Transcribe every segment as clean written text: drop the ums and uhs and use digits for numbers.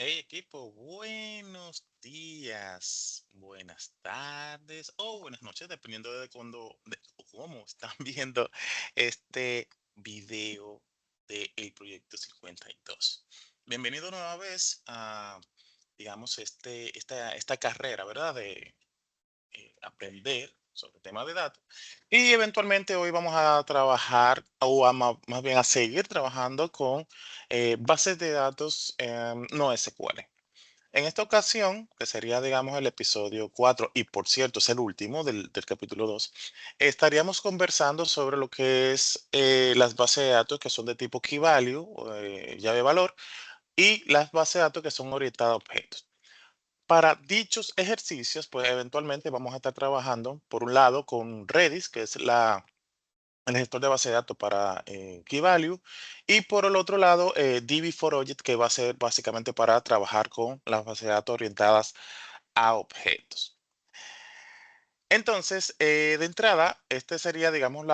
Hey equipo, buenos días, buenas tardes o buenas noches, dependiendo de cuándo o cómo están viendo este video del Proyecto 52. Bienvenido nueva vez a, digamos, esta carrera, ¿verdad? De aprender sobre temas de datos. Y eventualmente hoy vamos a trabajar, o más bien a seguir trabajando con bases de datos no SQL. En esta ocasión, que sería, digamos, el episodio 4 y por cierto es el último del capítulo 2, estaríamos conversando sobre lo que es las bases de datos que son de tipo key value, llave valor, y las bases de datos que son orientadas a objetos. Para dichos ejercicios, pues eventualmente vamos a estar trabajando, por un lado, con Redis, que es el gestor de base de datos para Key Value, y por el otro lado, DB4Object, que va a ser básicamente para trabajar con las bases de datos orientadas a objetos. Entonces, de entrada, este sería, digamos,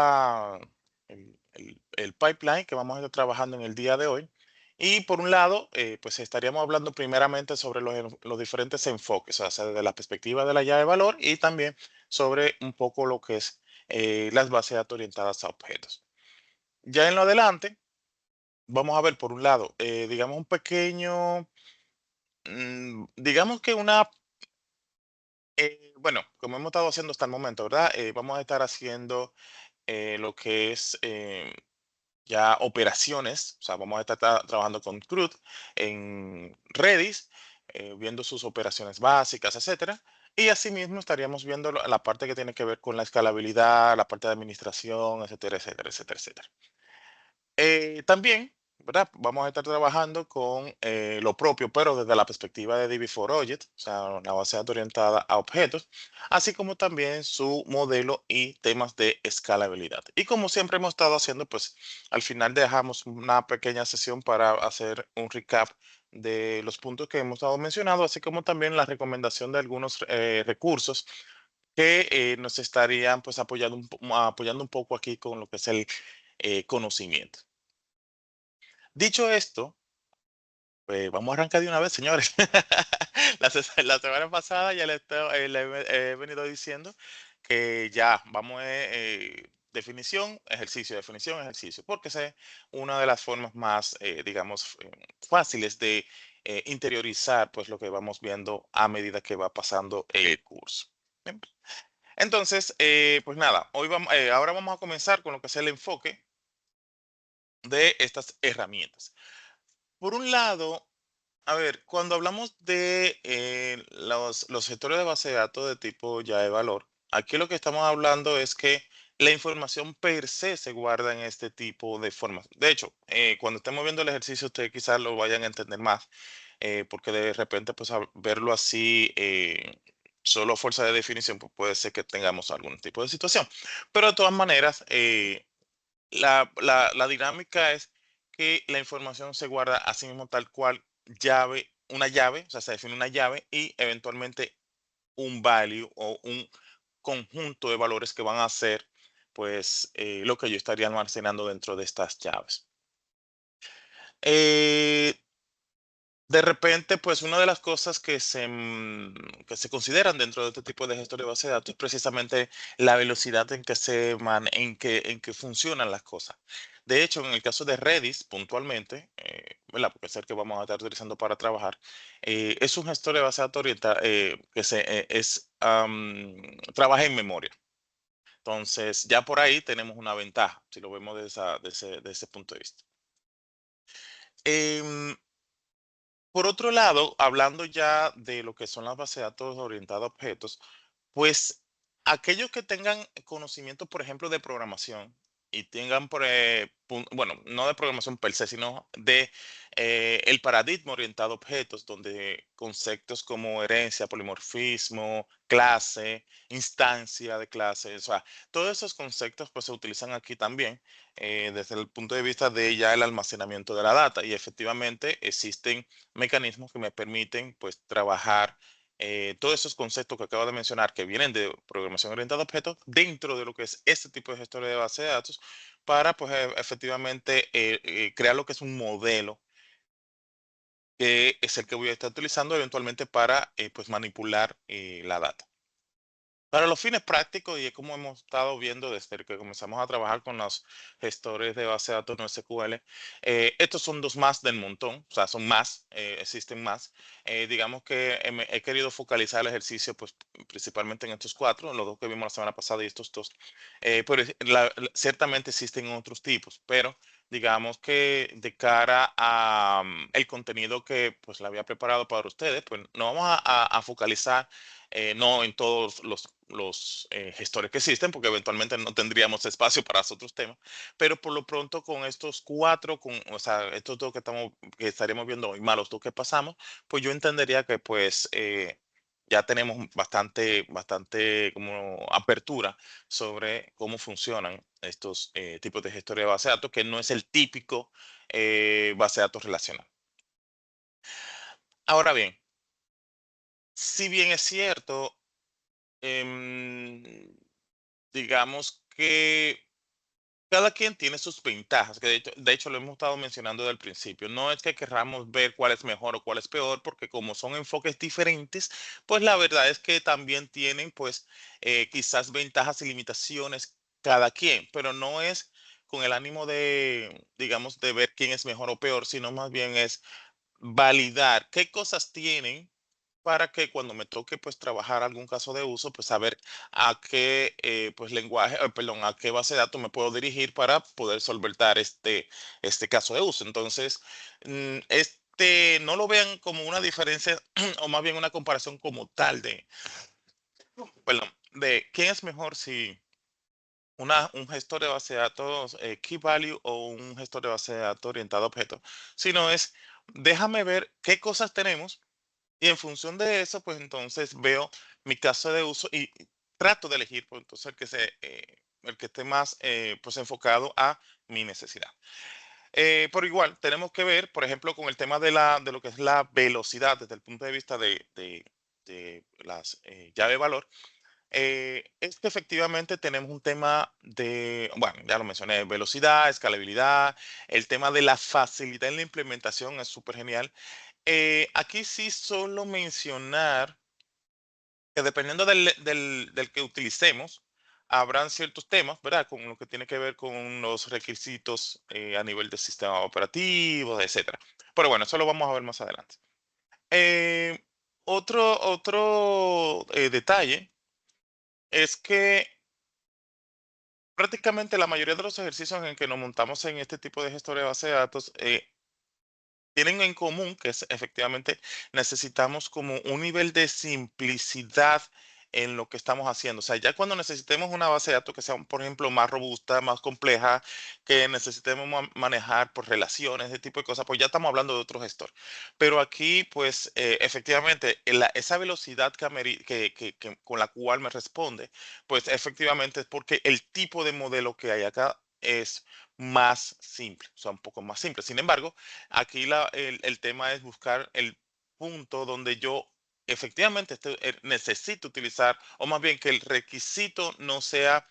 el pipeline que vamos a estar trabajando en el día de hoy. Y por un lado, pues estaríamos hablando primeramente sobre los diferentes enfoques, o sea, desde la perspectiva de la llave de valor y también sobre un poco lo que es las bases de datos orientadas a objetos. Ya en lo adelante, vamos a ver por un lado, digamos, un pequeño, digamos que bueno, como hemos estado haciendo hasta el momento, ¿verdad? Vamos a estar haciendo lo que es ya operaciones, o sea, vamos a estar trabajando con CRUD en Redis, viendo sus operaciones básicas, etcétera. Y asimismo estaríamos viendo la parte que tiene que ver con la escalabilidad, la parte de administración, etcétera, etcétera, etcétera, etcétera. También, ¿verdad? Vamos a estar trabajando con lo propio, pero desde la perspectiva de DB4Object, o sea, una base de datos orientada a objetos, así como también su modelo y temas de escalabilidad. Y como siempre hemos estado haciendo, pues al final dejamos una pequeña sesión para hacer un recap de los puntos que hemos estado mencionando, así como también la recomendación de algunos recursos que nos estarían pues apoyando un poco aquí con lo que es el conocimiento. Dicho esto, pues vamos a arrancar de una vez, señores. La semana pasada ya he venido diciendo que ya vamos a definición, ejercicio, porque es una de las formas más, digamos, fáciles de interiorizar pues lo que vamos viendo a medida que va pasando el curso. Bien. Entonces, pues nada, ahora vamos a comenzar con lo que es el enfoque de estas herramientas. Por un lado, a ver, cuando hablamos de los gestores de base de datos de tipo ya de valor, aquí lo que estamos hablando es que la información per se se guarda en este tipo de formas. De hecho, cuando estemos viendo el ejercicio, ustedes quizás lo vayan a entender más, porque de repente, pues, verlo así, solo a fuerza de definición, pues puede ser que tengamos algún tipo de situación. Pero de todas maneras, la dinámica es que la información se guarda así mismo tal cual una llave, o sea, se define una llave y eventualmente un value o un conjunto de valores que van a ser, pues, lo que yo estaría almacenando dentro de estas llaves. Eh, de repente, pues una de las cosas que se consideran dentro de este tipo de gestor de base de datos es precisamente la velocidad en que funcionan las cosas. De hecho, en el caso de Redis, puntualmente, ¿verdad? Porque es el que vamos a estar utilizando para trabajar, es un gestor de base de datos trabaja en memoria. Entonces, ya por ahí tenemos una ventaja, si lo vemos de ese punto de vista. Em, Por otro lado, hablando ya de lo que son las bases de datos orientadas a objetos, pues aquellos que tengan conocimiento, por ejemplo, de programación y tengan, bueno, no de programación per se, sino de el paradigma orientado a objetos, donde conceptos como herencia, polimorfismo, clase, instancia de clase, o sea, todos esos conceptos pues se utilizan aquí también desde el punto de vista de ya el almacenamiento de la data y efectivamente existen mecanismos que me permiten pues trabajar todos esos conceptos que acabo de mencionar que vienen de programación orientada a objetos dentro de lo que es este tipo de gestores de base de datos para pues efectivamente crear lo que es un modelo que es el que voy a estar utilizando eventualmente para pues manipular la data. Para los fines prácticos, y es como hemos estado viendo desde que comenzamos a trabajar con los gestores de base de datos no SQL, estos son dos más del montón, o sea, son más, existen más. Digamos que he querido focalizar el ejercicio, pues, principalmente en estos cuatro, los dos que vimos la semana pasada y estos dos. Pero ciertamente existen otros tipos, pero digamos que de cara a el contenido que pues le había preparado para ustedes, pues nos vamos a focalizar no en todos los gestores que existen, porque eventualmente no tendríamos espacio para esos otros temas, pero por lo pronto con estos cuatro, o sea, estos dos que estaríamos viendo hoy, más los dos que pasamos, pues yo entendería que pues ya tenemos bastante como apertura sobre cómo funcionan estos tipos de gestores de base de datos, que no es el típico base de datos relacional. Ahora bien, si bien es cierto, em, digamos que cada quien tiene sus ventajas, que de hecho lo hemos estado mencionando desde el principio. No es que querramos ver cuál es mejor o cuál es peor, porque como son enfoques diferentes, pues la verdad es que también tienen pues quizás ventajas y limitaciones cada quien, pero no es con el ánimo de, digamos, de ver quién es mejor o peor, sino más bien es validar qué cosas tienen para que cuando me toque pues trabajar algún caso de uso, pues saber a qué pues lenguaje, perdón, a qué base de datos me puedo dirigir para poder solventar este caso de uso. Entonces, no lo vean como una diferencia o más bien una comparación como tal perdón, de quién es mejor si un gestor de base de datos key value o un gestor de base de datos orientado a objetos, sino es déjame ver qué cosas tenemos y en función de eso, pues entonces veo mi caso de uso y trato de elegir, pues entonces el que esté más pues enfocado a mi necesidad. Por igual, tenemos que ver, por ejemplo, con el tema de lo que es la velocidad desde el punto de vista de las llave valor. Es que efectivamente tenemos un tema de, bueno, ya lo mencioné, velocidad, escalabilidad, el tema de la facilidad en la implementación es súper genial. Aquí sí solo mencionar que dependiendo del que utilicemos, habrán ciertos temas, ¿verdad? Con lo que tiene que ver con los requisitos a nivel de sistema operativo, etcétera. Pero bueno, eso lo vamos a ver más adelante. Eh, otro detalle es que prácticamente la mayoría de los ejercicios en que nos montamos en este tipo de gestor de base de datos tienen en común que efectivamente necesitamos como un nivel de simplicidad en lo que estamos haciendo. O sea, ya cuando necesitemos una base de datos que sea, por ejemplo, más robusta, más compleja, que necesitemos manejar por relaciones, ese tipo de cosas, pues ya estamos hablando de otro gestor. Pero aquí, pues, efectivamente, esa velocidad con la cual me responde, pues efectivamente es porque el tipo de modelo que hay acá es más simple, o sea, un poco más simple. Sin embargo, aquí el tema es buscar el punto donde yo efectivamente necesito utilizar, o más bien que el requisito no sea,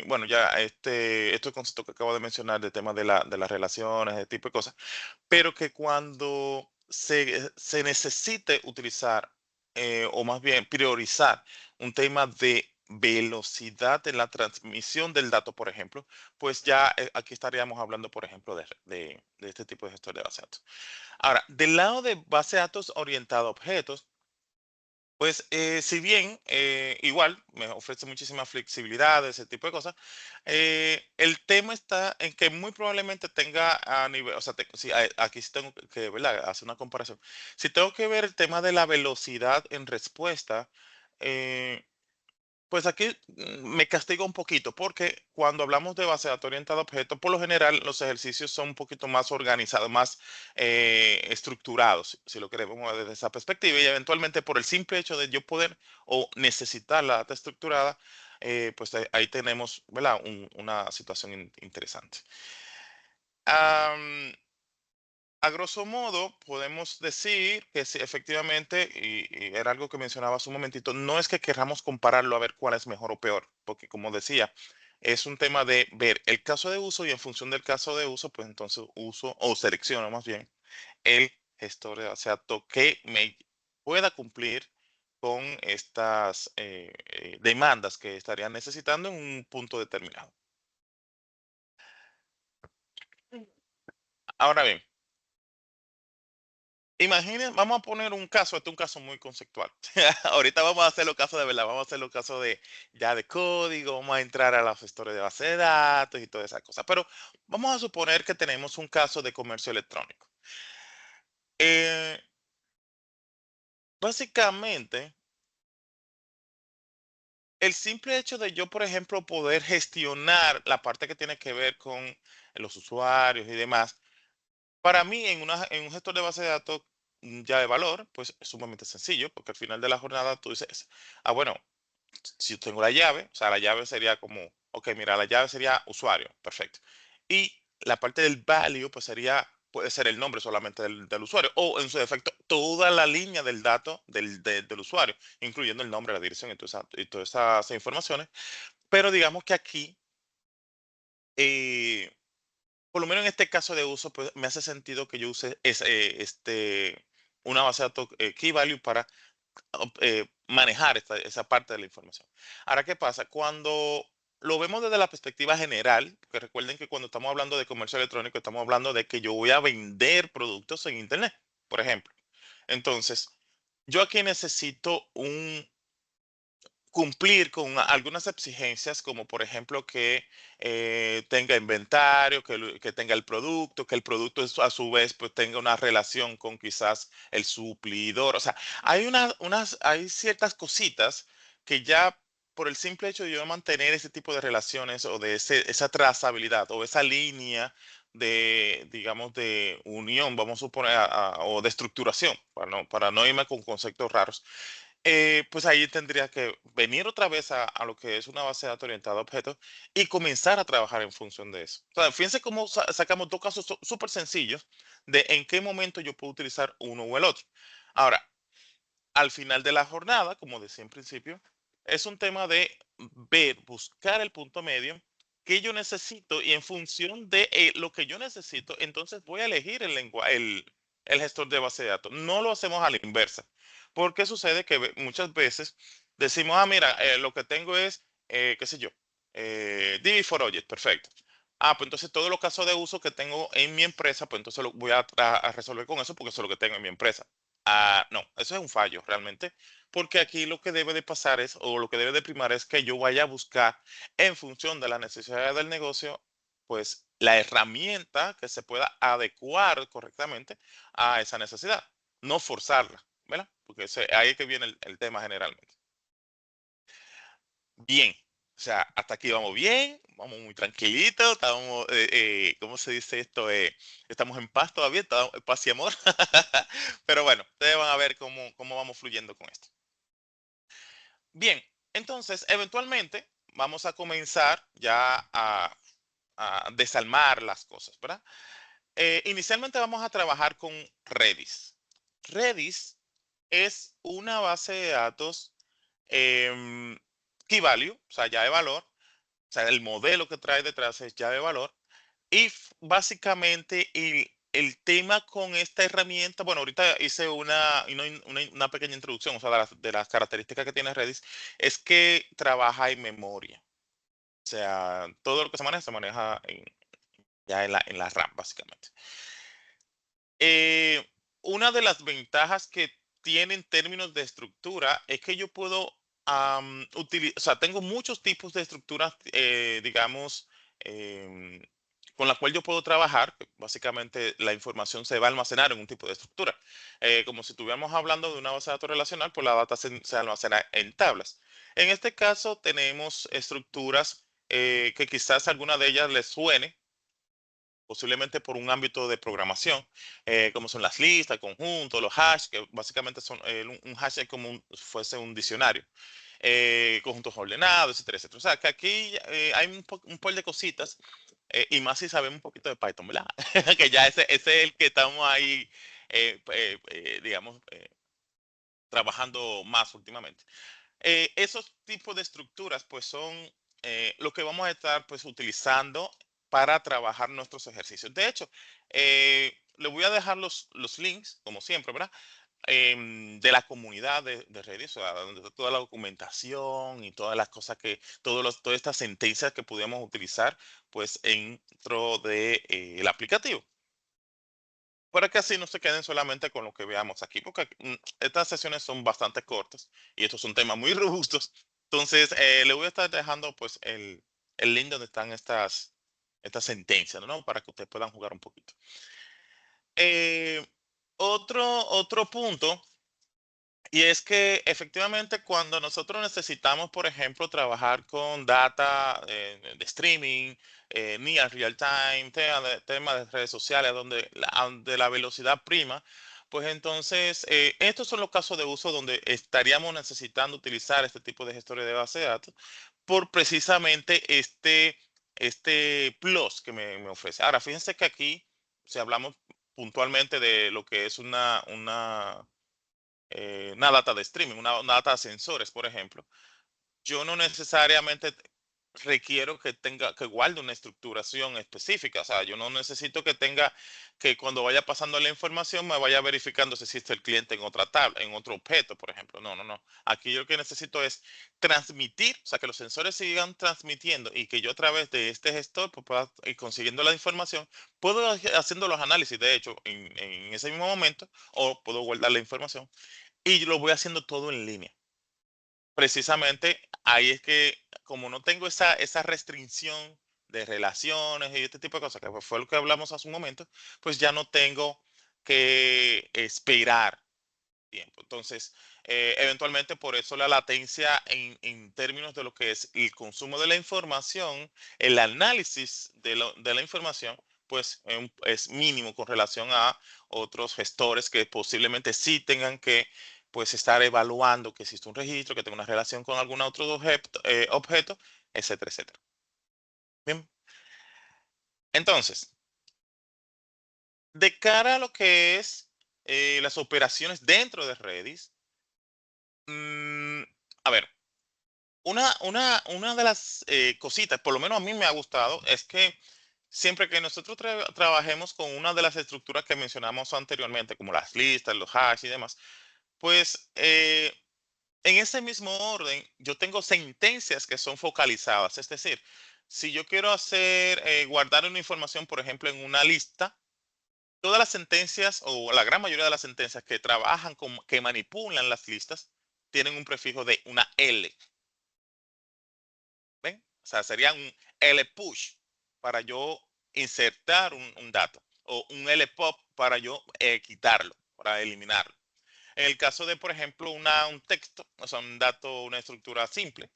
bueno, ya este concepto que acabo de mencionar de tema de las relaciones, de tipo de cosas, pero que cuando se necesite utilizar, o más bien priorizar un tema de velocidad en la transmisión del dato, por ejemplo, pues ya aquí estaríamos hablando, por ejemplo, de este tipo de gestor de base de datos. Ahora, del lado de base de datos orientado a objetos, pues si bien igual me ofrece muchísima flexibilidad, ese tipo de cosas, el tema está en que muy probablemente tenga a nivel, o sea, aquí sí tengo que, ¿verdad? Hacer una comparación. Si tengo que ver el tema de la velocidad en respuesta, eh, pues aquí me castigo un poquito porque cuando hablamos de base de datos orientada a objetos, por lo general los ejercicios son un poquito más organizados, más estructurados, si lo queremos ver desde esa perspectiva. Y eventualmente por el simple hecho de yo poder o necesitar la data estructurada, pues ahí tenemos, ¿verdad? Una situación interesante. A grosso modo, podemos decir que sí, efectivamente, y era algo que mencionaba hace un momentito, no es que queramos compararlo a ver cuál es mejor o peor, porque como decía, es un tema de ver el caso de uso y en función del caso de uso, pues entonces uso o selecciono más bien el gestor de base de datos que me pueda cumplir con estas demandas que estarían necesitando en un punto determinado. Ahora bien, imaginen, vamos a poner un caso, este es un caso muy conceptual. Ahorita vamos a hacer los casos de verdad, vamos a hacer los casos de ya de código, vamos a entrar a los gestores de base de datos y todas esas cosas. Pero vamos a suponer que tenemos un caso de comercio electrónico. Eh, Básicamente, el simple hecho de yo, por ejemplo, poder gestionar la parte que tiene que ver con los usuarios y demás, para mí en un gestor de base de datos ya de valor, pues es sumamente sencillo, porque al final de la jornada tú dices, ah, bueno, si yo tengo la llave, o sea, la llave sería como, ok, mira, la llave sería usuario, perfecto. Y la parte del value, pues sería, puede ser el nombre solamente del usuario, o en su defecto, toda la línea del dato del usuario, incluyendo el nombre, la dirección y todas esas informaciones. Pero digamos que aquí, eh, por lo menos en este caso de uso, pues me hace sentido que yo use una base de datos key value para manejar esa parte de la información. Ahora, ¿qué pasa? Cuando lo vemos desde la perspectiva general, porque recuerden que cuando estamos hablando de comercio electrónico, estamos hablando de que yo voy a vender productos en Internet, por ejemplo. Entonces, yo aquí necesito cumplir con algunas exigencias, como por ejemplo que tenga inventario, que tenga el producto, que el producto a su vez pues tenga una relación con quizás el suplidor. O sea, hay ciertas cositas que ya por el simple hecho de yo mantener ese tipo de relaciones o de esa trazabilidad o esa línea de, digamos, de unión, vamos a suponer, o de estructuración, para no irme con conceptos raros, pues ahí tendría que venir otra vez a lo que es una base de datos orientada a objetos y comenzar a trabajar en función de eso. O sea, fíjense cómo sacamos dos casos súper sencillos de en qué momento yo puedo utilizar uno o el otro. Ahora, al final de la jornada, como decía en principio, es un tema de ver, buscar el punto medio que yo necesito y en función de lo que yo necesito, entonces voy a elegir el gestor de base de datos. No lo hacemos a la inversa. Porque sucede que muchas veces decimos, ah, mira, lo que tengo es, qué sé yo, DB4Object, perfecto. Ah, pues entonces todos los casos de uso que tengo en mi empresa, pues entonces lo voy a resolver con eso porque eso es lo que tengo en mi empresa. Ah, no, eso es un fallo realmente, porque aquí lo que debe de pasar es, o lo que debe de primar es que yo vaya a buscar en función de las necesidades del negocio, pues la herramienta que se pueda adecuar correctamente a esa necesidad, no forzarla, ¿verdad? Porque ahí es que viene el tema generalmente. Bien, o sea, hasta aquí vamos bien, vamos muy tranquilitos, estamos, ¿cómo se dice esto? Estamos en paz todavía, estamos en paz y amor. Pero bueno, ustedes van a ver cómo vamos fluyendo con esto. Bien, entonces, eventualmente vamos a comenzar ya a desalmar las cosas, ¿verdad? Inicialmente vamos a trabajar con Redis. Redis es una base de datos em, key value, o sea, llave de valor, o sea, el modelo que trae detrás es llave de valor. Y básicamente el tema con esta herramienta, bueno, ahorita hice una pequeña introducción, o sea, de las características que tiene Redis, es que trabaja en memoria. O sea, todo lo que se maneja ya en la RAM, básicamente. Eh, una de las ventajas que tiene en términos de estructura es que yo puedo utilizar, o sea, tengo muchos tipos de estructuras, digamos, em, con la cual yo puedo trabajar. Básicamente, la información se va a almacenar en un tipo de estructura. Como si estuviéramos hablando de una base de datos relacional, pues la data se almacena en tablas. En este caso, tenemos estructuras que quizás alguna de ellas les suene posiblemente por un ámbito de programación, como son las listas, conjuntos, los hash, que básicamente son un hash es como fuese un diccionario, conjuntos ordenados, etcétera, etcétera. O sea, que aquí hay un par de cositas, y más si sabemos un poquito de Python, ¿verdad? Que ya ese es el que estamos ahí, digamos, trabajando más últimamente. Esos tipos de estructuras pues son lo que vamos a estar pues utilizando para trabajar nuestros ejercicios. De hecho, le voy a dejar los links, como siempre, ¿verdad? De la comunidad de Reddit, o sea, donde está toda la documentación y todas las cosas todas estas sentencias que podemos utilizar, pues, dentro de, el aplicativo. Para que así no se queden solamente con lo que veamos aquí, porque estas sesiones son bastante cortas y estos son temas muy robustos. Entonces, le voy a estar dejando pues el link donde están estas sentencias, ¿no? Para que ustedes puedan jugar un poquito. Eh, otro punto, y es que efectivamente cuando nosotros necesitamos, por ejemplo, trabajar con data de streaming, near real time, tema de redes sociales, donde la velocidad prima, pues entonces estos son los casos de uso donde estaríamos necesitando utilizar este tipo de gestores de base de datos por precisamente este plus que me ofrece. Ahora, fíjense que aquí, si hablamos puntualmente de lo que es una data de streaming, una data de sensores, por ejemplo, yo no necesariamente requiero que guarde una estructuración específica. O sea, yo no necesito que tenga que cuando vaya pasando la información me vaya verificando si existe el cliente en otra tabla, en otro objeto, por ejemplo. No, no, no. Aquí yo lo que necesito es transmitir, o sea, que los sensores sigan transmitiendo y que yo a través de este gestor pues, pueda ir consiguiendo la información, puedo ir haciendo los análisis, de hecho, en ese mismo momento, o puedo guardar la información y lo voy haciendo todo en línea. Precisamente ahí es que como no tengo esa restricción de relaciones y este tipo de cosas, que fue lo que hablamos hace un momento, pues ya no tengo que esperar tiempo. Entonces, eventualmente por eso la latencia en términos de lo que es el consumo de la información, el análisis de la información, pues es mínimo con relación a otros gestores que posiblemente sí tengan que pues estar evaluando que existe un registro, que tenga una relación con algún otro objeto, etcétera, etcétera. Bien, entonces, de cara a lo que es las operaciones dentro de Redis, mm, a ver, una de las cositas, por lo menos a mí me ha gustado, es que siempre que nosotros trabajemos con una de las estructuras que mencionamos anteriormente, como las listas, los hash y demás, pues en ese mismo orden yo tengo sentencias que son focalizadas. Es decir, si yo quiero guardar una información, por ejemplo, en una lista, todas las sentencias o la gran mayoría de las sentencias que trabajan, que manipulan las listas, tienen un prefijo de una L. ¿Ven? O sea, sería un L-push para yo insertar un dato o un L-pop para yo quitarlo, para eliminarlo. En el caso de, por ejemplo, un texto, o sea, un dato, una estructura simple,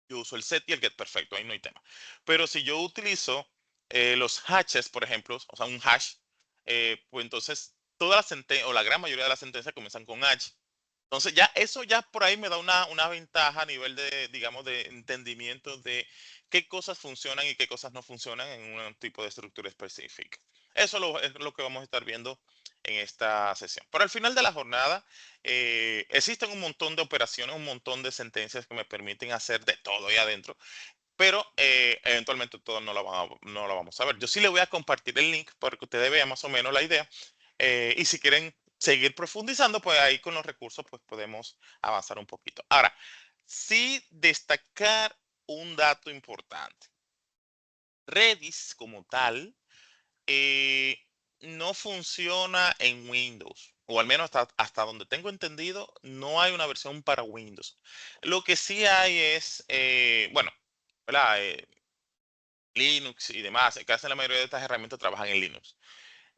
yo uso el set y el get, perfecto, ahí no hay tema. Pero si yo utilizo los hashes, por ejemplo, o sea, un hash, pues entonces todas las sentencias, o la gran mayoría de las sentencias comienzan con H. Entonces ya eso ya por ahí me da una ventaja a nivel de, digamos, de entendimiento de qué cosas funcionan y qué cosas no funcionan en un tipo de estructura específica. Eso es lo que vamos a estar viendo en esta sesión. Pero al final de la jornada existen un montón de operaciones, un montón de sentencias que me permiten hacer de todo ahí adentro, pero eventualmente todo no lo vamos a ver. Yo sí le voy a compartir el link para que ustedes vean más o menos la idea. Y si quieren seguir profundizando, pues ahí con los recursos pues podemos avanzar un poquito. Ahora, sí destacar un dato importante. Redis como tal eh, no funciona en Windows, o al menos hasta donde tengo entendido, no hay una versión para Windows. Lo que sí hay es, bueno, ¿verdad? Linux y demás, casi la mayoría de estas herramientas trabajan en Linux.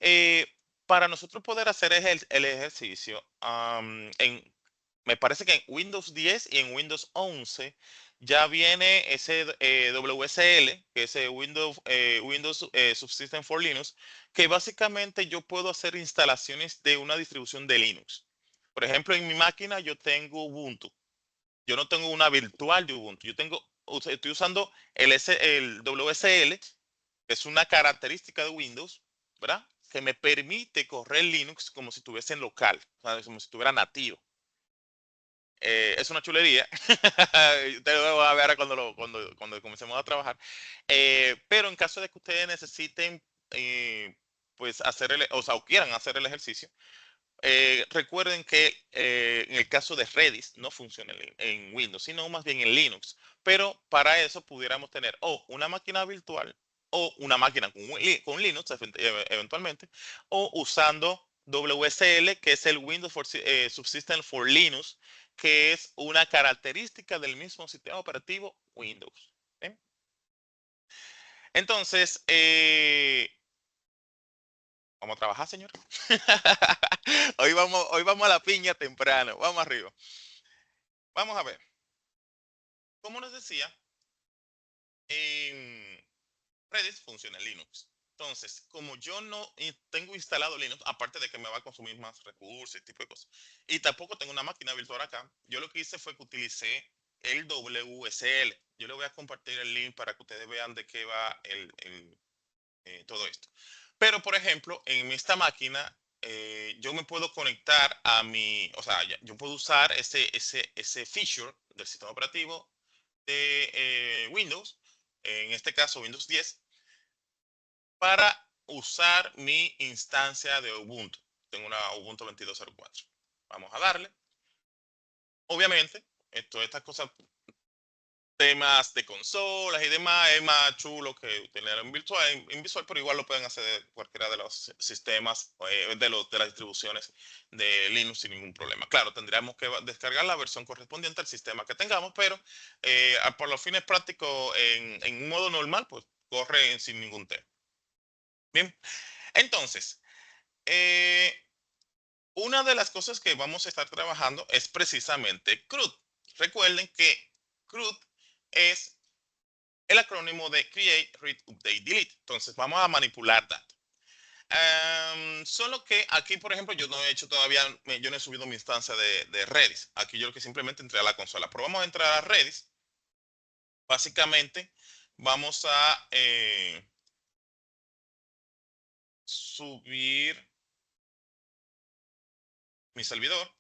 Eh, para nosotros poder hacer el ejercicio, me parece que en Windows 10 y en Windows 11 ya viene ese WSL, que es Windows Subsystem for Linux, que básicamente yo puedo hacer instalaciones de una distribución de Linux. Por ejemplo, en mi máquina yo tengo Ubuntu. Yo no tengo una virtual de Ubuntu. Estoy usando el WSL, que es una característica de Windows, ¿verdad? Que me permite correr Linux como si estuviese en local, o sea, como si estuviera nativo. Es una chulería. Ustedes lo van a ver ahora cuando comencemos a trabajar. Pero en caso de que ustedes necesiten pues hacer o quieran hacer el ejercicio, recuerden que en el caso de Redis no funciona en Windows, sino más bien en Linux. Pero para eso pudiéramos tener o una máquina virtual o una máquina con Linux eventualmente, o usando WSL, que es el Windows Subsystem for Linux, que es una característica del mismo sistema operativo Windows. ¿Bien? Entonces, vamos a trabajar, señor. Hoy vamos a la piña temprano. Vamos arriba. Vamos a ver. Como les decía, en Redis funciona en Linux. Entonces, como yo no tengo instalado Linux, aparte de que me va a consumir más recursos y tipo de cosas, y tampoco tengo una máquina virtual acá, yo lo que hice fue que utilicé el WSL. Yo le voy a compartir el link para que ustedes vean de qué va todo esto. Pero, por ejemplo, en esta máquina, yo me puedo conectar a o sea, yo puedo usar ese feature del sistema operativo de Windows, en este caso Windows 10, para usar mi instancia de Ubuntu. Tengo una Ubuntu 22.04. Vamos a darle. Obviamente, todas estas cosas, temas de consolas y demás, es más chulo que tener en visual, pero igual lo pueden hacer de cualquiera de los sistemas, de las distribuciones de Linux sin ningún problema. Claro, tendríamos que descargar la versión correspondiente al sistema que tengamos, pero por los fines prácticos, en un modo normal, pues corre sin ningún tema. Bien, entonces, eh, una de las cosas que vamos a estar trabajando es precisamente CRUD. Recuerden que CRUD es el acrónimo de Create, Read, Update, Delete. Entonces vamos a manipular datos. Solo que aquí, por ejemplo, yo no he hecho todavía, yo no he subido mi instancia de Redis. Aquí yo lo que simplemente entré a la consola. Pero vamos a entrar a Redis. Básicamente, vamos a subir mi servidor.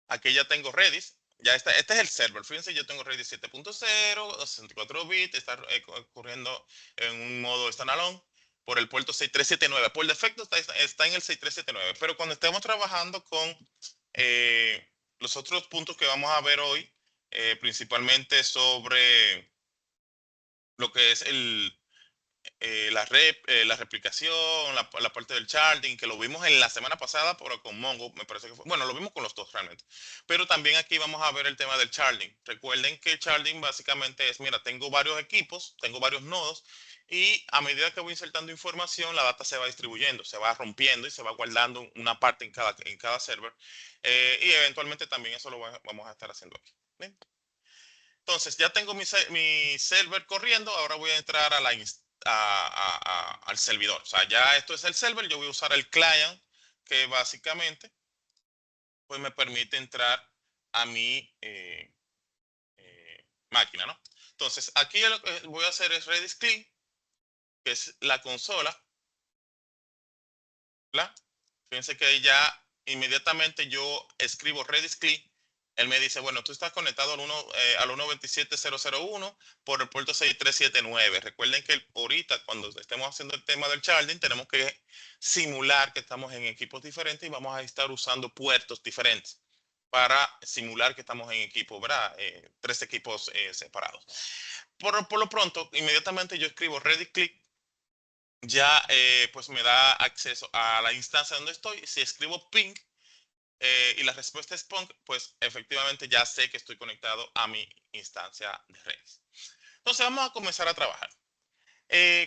Aquí ya tengo Redis. Ya está, este es el server. Fíjense, yo tengo Redis 7.0, 64 bits, está corriendo en un modo standalone por el puerto 6379. Por defecto está en el 6379. Pero cuando estemos trabajando con los otros puntos que vamos a ver hoy, principalmente sobre lo que es la replicación, la parte del charting, que lo vimos en la semana pasada, pero con Mongo, me parece que fue. Bueno, lo vimos con los dos realmente. Pero también aquí vamos a ver el tema del charting. Recuerden que el charting básicamente es, mira, tengo varios equipos, tengo varios nodos, y a medida que voy insertando información, la data se va distribuyendo, se va rompiendo y se va guardando una parte en cada server. Y eventualmente también eso lo vamos a estar haciendo aquí. ¿Bien? Entonces, ya tengo mi server corriendo. Ahora voy a entrar al servidor. O sea, ya esto es el server. Yo voy a usar el client, que básicamente pues me permite entrar a mi máquina, ¿no? Entonces, aquí lo que voy a hacer es Redis Clean, que es la consola, ¿verdad? Fíjense que ya inmediatamente yo escribo Redis Clean. Él me dice, bueno, tú estás conectado al 1.27.0.0.1 por el puerto 6379. Recuerden que ahorita, cuando estemos haciendo el tema del charting, tenemos que simular que estamos en equipos diferentes y vamos a estar usando puertos diferentes para simular que estamos en equipos, ¿verdad? Tres equipos separados. Por lo pronto, inmediatamente yo escribo Redis Click, ya pues me da acceso a la instancia donde estoy. Si escribo ping y la respuesta es pong, pues efectivamente ya sé que estoy conectado a mi instancia de Redis. Entonces vamos a comenzar a trabajar.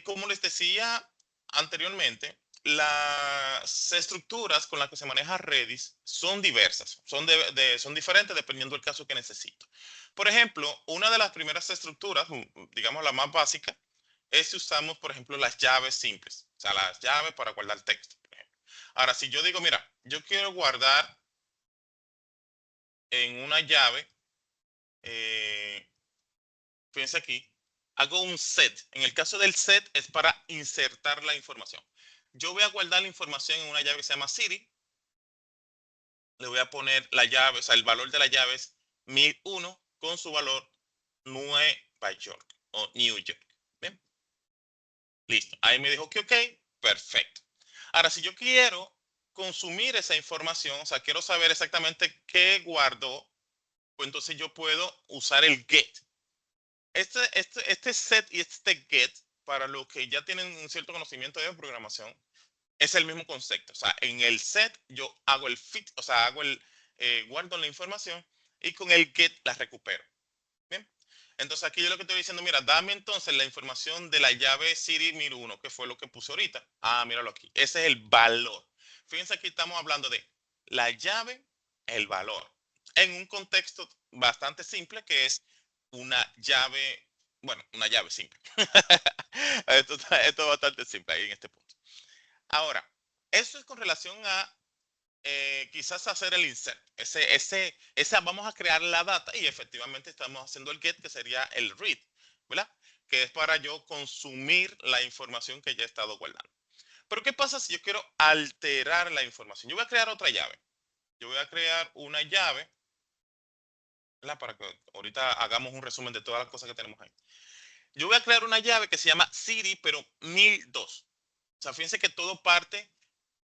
Como les decía anteriormente, las estructuras con las que se maneja Redis son diversas, son diferentes dependiendo del caso que necesito. Por ejemplo, una de las primeras estructuras, digamos la más básica, es si usamos, por ejemplo, las llaves simples, o sea, las llaves para guardar texto, por ejemplo. Ahora, si yo digo, mira, yo quiero guardar en una llave, eh, fíjense aquí, hago un set. En el caso del set es para insertar la información. Yo voy a guardar la información en una llave que se llama city. Le voy a poner la llave, o sea, el valor de la llave es 1001 con su valor Nueva York o New York. ¿Bien? Listo. Ahí me dijo que ok, perfecto. Ahora, si yo quiero consumir esa información, o sea, quiero saber exactamente qué guardó, pues entonces yo puedo usar el get. Este set y este get, para los que ya tienen un cierto conocimiento de programación, es el mismo concepto. O sea, en el set yo hago el fit, o sea, guardo la información y con el get la recupero. Bien. Entonces aquí yo lo que estoy diciendo, mira, dame entonces la información de la llave Siri 1001, que fue lo que puse ahorita. Ah, míralo aquí. Ese es el valor. Fíjense, aquí estamos hablando de la llave, el valor, en un contexto bastante simple que es una llave, bueno, una llave simple. Esto es bastante simple ahí en este punto. Ahora, eso es con relación a quizás hacer el insert. Vamos a crear la data y efectivamente estamos haciendo el get, que sería el read, ¿verdad? Que es para yo consumir la información que ya he estado guardando. Pero ¿qué pasa si yo quiero alterar la información? Yo voy a crear otra llave. Yo voy a crear una llave, ¿verdad? Para que ahorita hagamos un resumen de todas las cosas que tenemos ahí. Yo voy a crear una llave que se llama Siri, pero 1002. O sea, fíjense que todo parte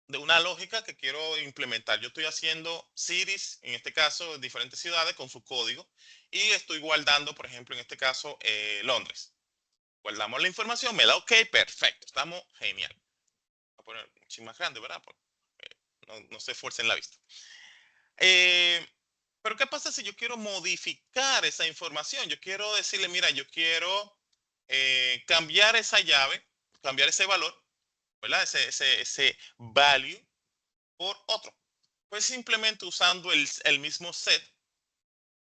de una lógica que quiero implementar. Yo estoy haciendo series, en este caso, en diferentes ciudades con su código, y estoy guardando, por ejemplo, en este caso, Londres. Guardamos la información, me da OK, perfecto, estamos genial. Voy a poner un ching más grande, ¿verdad? Porque no se esfuercen la vista. Eh, pero ¿qué pasa si yo quiero modificar esa información? Yo quiero decirle, mira, yo quiero cambiar esa llave, cambiar ese valor, ¿verdad? Ese value por otro. Pues simplemente usando el mismo set,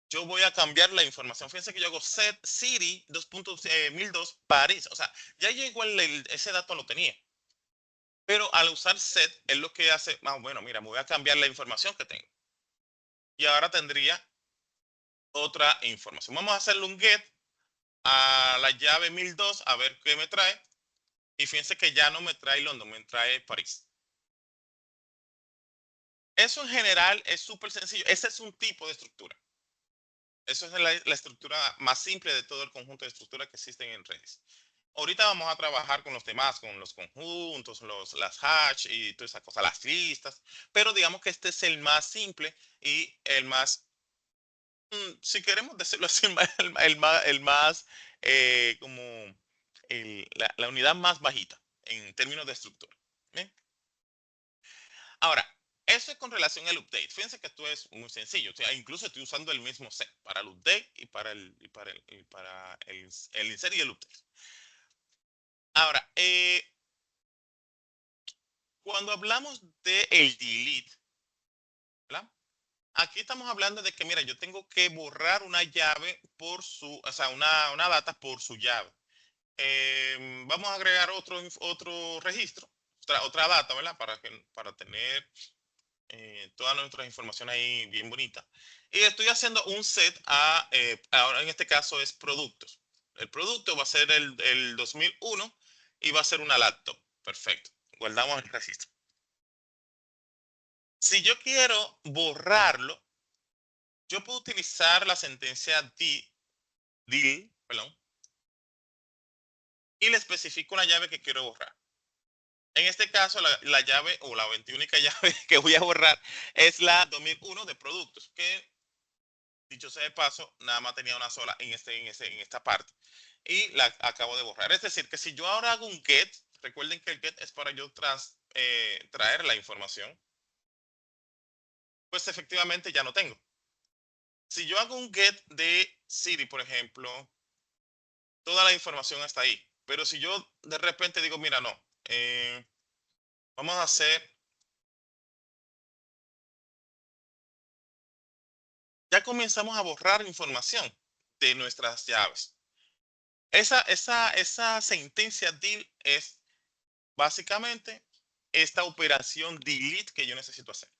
yo voy a cambiar la información. Fíjense que yo hago set Siri 2.1002 París. O sea, ya yo igual ese dato lo tenía. Pero al usar set, es lo que hace, bueno, mira, me voy a cambiar la información que tengo. Y ahora tendría otra información. Vamos a hacerle un get a la llave 1002 a ver qué me trae. Y fíjense que ya no me trae London, me trae París. Eso en general es súper sencillo. Ese es un tipo de estructura. Eso es la estructura más simple de todo el conjunto de estructuras que existen en redes. Ahorita vamos a trabajar con los demás, con los conjuntos, las hash y todas esas cosas, las listas, pero digamos que este es el más simple y el más, si queremos decirlo así, el más como la unidad más bajita en términos de estructura. ¿Bien? Ahora, eso es con relación al update. Fíjense que esto es muy sencillo. O sea, incluso estoy usando el mismo set para el update y para el insert y el update. Ahora, cuando hablamos de el delete, ¿verdad? Aquí estamos hablando de que, mira, yo tengo que borrar una llave o sea, una data por su llave. Vamos a agregar otro registro, otra data, ¿verdad? Para tener toda nuestra información ahí bien bonita. Y estoy haciendo un set ahora en este caso es productos. El producto va a ser el 2001 y va a ser una laptop. Perfecto. Guardamos el registro. Si yo quiero borrarlo, yo puedo utilizar la sentencia del, perdón, y le especifico una llave que quiero borrar. En este caso, la llave o la 21 llave que voy a borrar es la 2001 de productos, que dicho sea de paso, nada más tenía una sola en esta parte. Y la acabo de borrar. Es decir, que si yo ahora hago un get, recuerden que el get es para yo traer la información, pues efectivamente ya no tengo. Si yo hago un get de Siri, por ejemplo, toda la información está ahí. Pero si yo de repente digo, mira, no, vamos a hacer, ya comenzamos a borrar información de nuestras llaves. Esa sentencia del es básicamente esta operación delete que yo necesito hacer.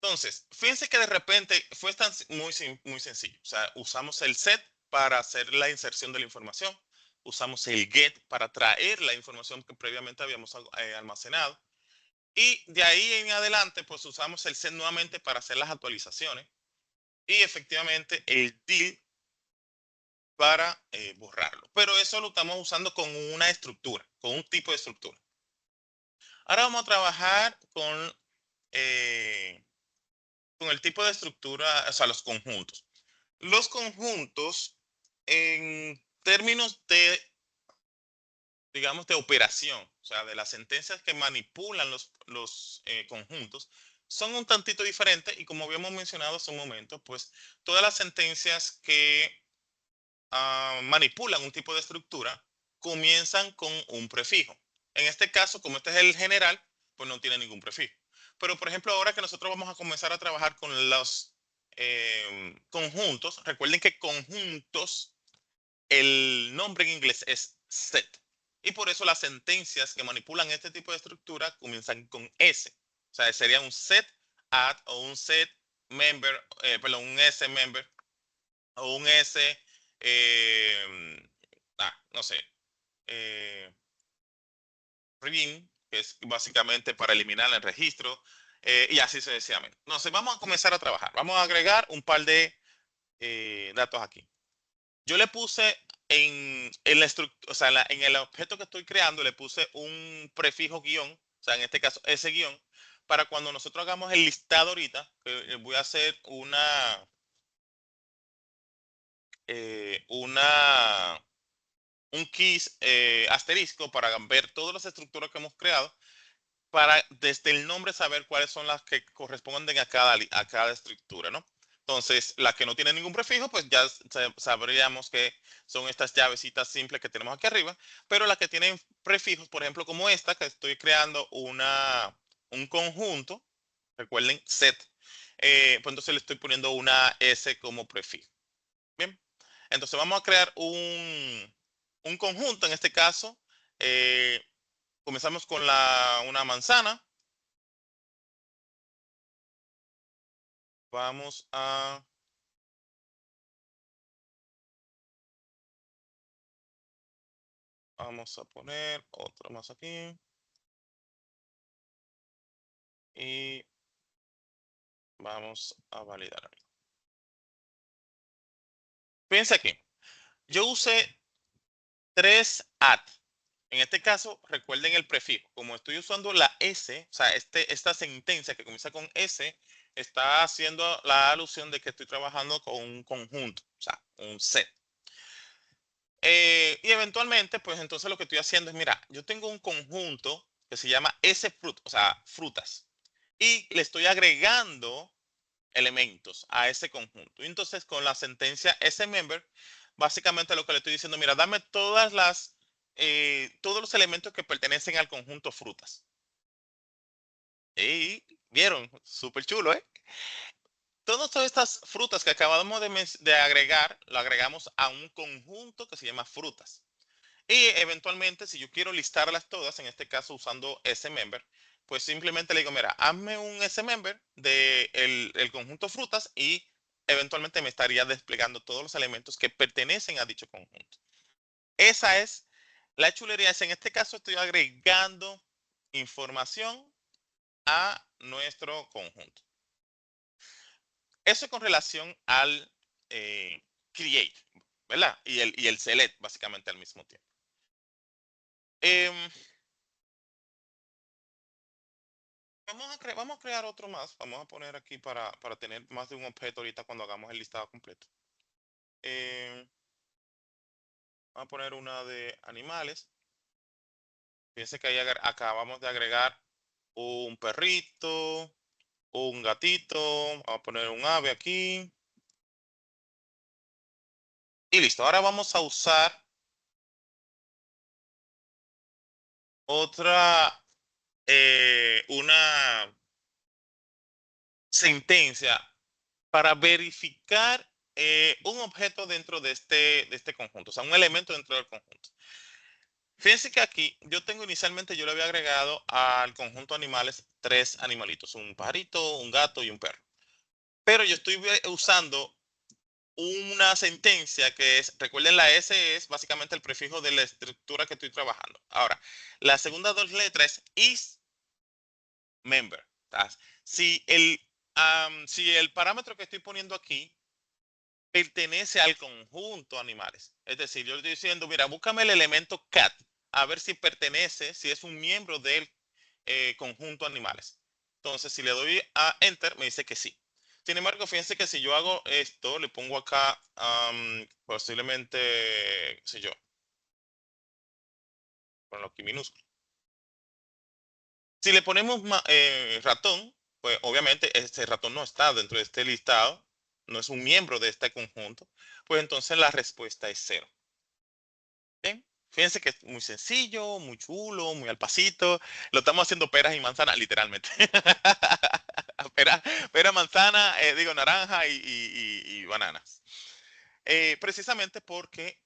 Entonces, fíjense que de repente fue muy sencillo. O sea, usamos el set para hacer la inserción de la información. Usamos el get para traer la información que previamente habíamos almacenado. Y de ahí en adelante, pues usamos el set nuevamente para hacer las actualizaciones. Y efectivamente el del para borrarlo. Pero eso lo estamos usando con una estructura, con un tipo de estructura. Ahora vamos a trabajar eh, con el tipo de estructura, o sea, los conjuntos. Los conjuntos, en términos de, digamos, de operación, o sea, de las sentencias que manipulan los conjuntos, son un tantito diferentes y como habíamos mencionado hace un momento, pues todas las sentencias que manipulan un tipo de estructura comienzan con un prefijo. En este caso, como este es el general, pues no tiene ningún prefijo. Pero, por ejemplo, ahora que nosotros vamos a comenzar a trabajar con los conjuntos, recuerden que conjuntos, el nombre en inglés es set. Y por eso las sentencias que manipulan este tipo de estructura comienzan con S. O sea, sería un set add o un set member, perdón, un S member o un S, no sé, eh, RIM, que es básicamente para eliminar el registro, y así sucesivamente. Entonces, vamos a comenzar a trabajar. Vamos a agregar un par de datos aquí. Yo le puse en la estructura, o sea, en el objeto que estoy creando, le puse un prefijo guión, o sea, en este caso, ese guión, para cuando nosotros hagamos el listado ahorita, que voy a hacer una un keys asterisco para ver todas las estructuras que hemos creado, para desde el nombre saber cuáles son las que corresponden a cada estructura, ¿no? Entonces, las que no tienen ningún prefijo, pues ya sabríamos que son estas llavecitas simples que tenemos aquí arriba, pero las que tienen prefijos, por ejemplo, como esta, que estoy creando un conjunto, recuerden, set, pues entonces le estoy poniendo una S como prefijo. Bien, entonces vamos a crear un conjunto, en este caso, eh, comenzamos con una manzana, vamos vamos a poner otro más aquí y vamos a validar. Fíjense aquí, yo usé tres add. En este caso, recuerden el prefijo. Como estoy usando la S, o sea, esta sentencia que comienza con S, está haciendo la alusión de que estoy trabajando con un conjunto, o sea, un set. Y eventualmente, pues entonces lo que estoy haciendo es, mira, yo tengo un conjunto que se llama S-fruit, o sea, frutas, y le estoy agregando elementos a ese conjunto. Y entonces con la sentencia S-member, básicamente lo que le estoy diciendo, mira, dame todos los elementos que pertenecen al conjunto frutas. Y vieron, súper chulo, ¿eh? Todas estas frutas que acabamos de agregar, lo agregamos a un conjunto que se llama frutas. Y eventualmente, si yo quiero listarlas todas, en este caso usando S-member, pues simplemente le digo, mira, hazme un S-member de el conjunto frutas y eventualmente me estaría desplegando todos los elementos que pertenecen a dicho conjunto. Esa es la chulería. En este caso estoy agregando información a nuestro conjunto. Eso con relación al create, ¿verdad? Y el select básicamente al mismo tiempo. Em, vamos a crear otro más. Vamos a poner aquí para tener más de un objeto ahorita cuando hagamos el listado completo. Eh, Vamos a poner una de animales. Fíjense que ahí acabamos de agregar un perrito, un gatito. Vamos a poner un ave aquí. Y listo. Ahora vamos a usar una sentencia para verificar un objeto dentro de este conjunto, o sea, un elemento dentro del conjunto. Fíjense que aquí inicialmente yo le había agregado al conjunto animales tres animalitos, un pajarito, un gato y un perro. Pero yo estoy usando una sentencia que es, recuerden, la S es básicamente el prefijo de la estructura que estoy trabajando. Ahora, la segunda dos letras is member. Si el parámetro que estoy poniendo aquí pertenece al conjunto animales. Es decir, yo le estoy diciendo, mira, búscame el elemento cat, a ver si pertenece, si es un miembro del conjunto animales. Entonces, si le doy a enter, me dice que sí. Sin embargo, fíjense que si yo hago esto, le pongo acá posiblemente, qué sé yo, ponlo aquí minúsculo. Si le ponemos ratón, pues obviamente este ratón no está dentro de este listado, no es un miembro de este conjunto, pues entonces la respuesta es cero. Bien, fíjense que es muy sencillo, muy chulo, muy al pasito. Lo estamos haciendo peras y manzanas, literalmente. Pera, manzana, digo naranja y bananas. Precisamente porque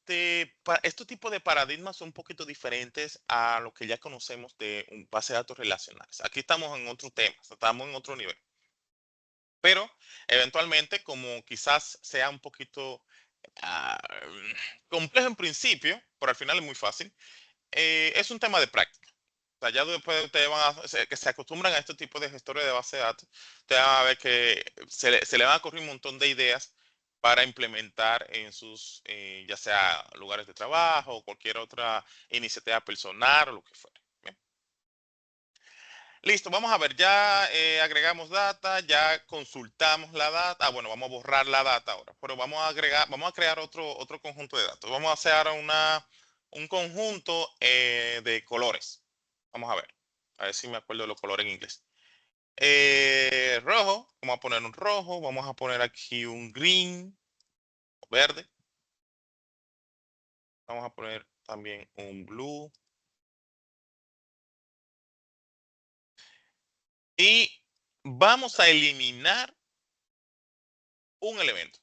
estos tipos de paradigmas son un poquito diferentes a lo que ya conocemos de un base de datos relacionales. Aquí estamos en otro tema, estamos en otro nivel. Pero eventualmente, como quizás sea un poquito ah, complejo en principio, pero al final es muy fácil, es un tema de práctica. O sea, ya después ustedes que se acostumbran a este tipo de gestores de base de datos, ustedes van a ver que se le van a ocurrir un montón de ideas para implementar en sus, ya sea lugares de trabajo o cualquier otra iniciativa personal o lo que fuera. Bien. Listo, vamos a ver, ya agregamos data, ya consultamos la data. Ah, bueno, vamos a borrar la data ahora, pero vamos a agregar, vamos a crear otro conjunto de datos. Vamos a hacer ahora un conjunto de colores. Vamos a ver si me acuerdo de los colores en inglés. Rojo, vamos a poner un rojo, vamos a poner aquí un green, verde, vamos a poner también un blue y vamos a eliminar un elemento.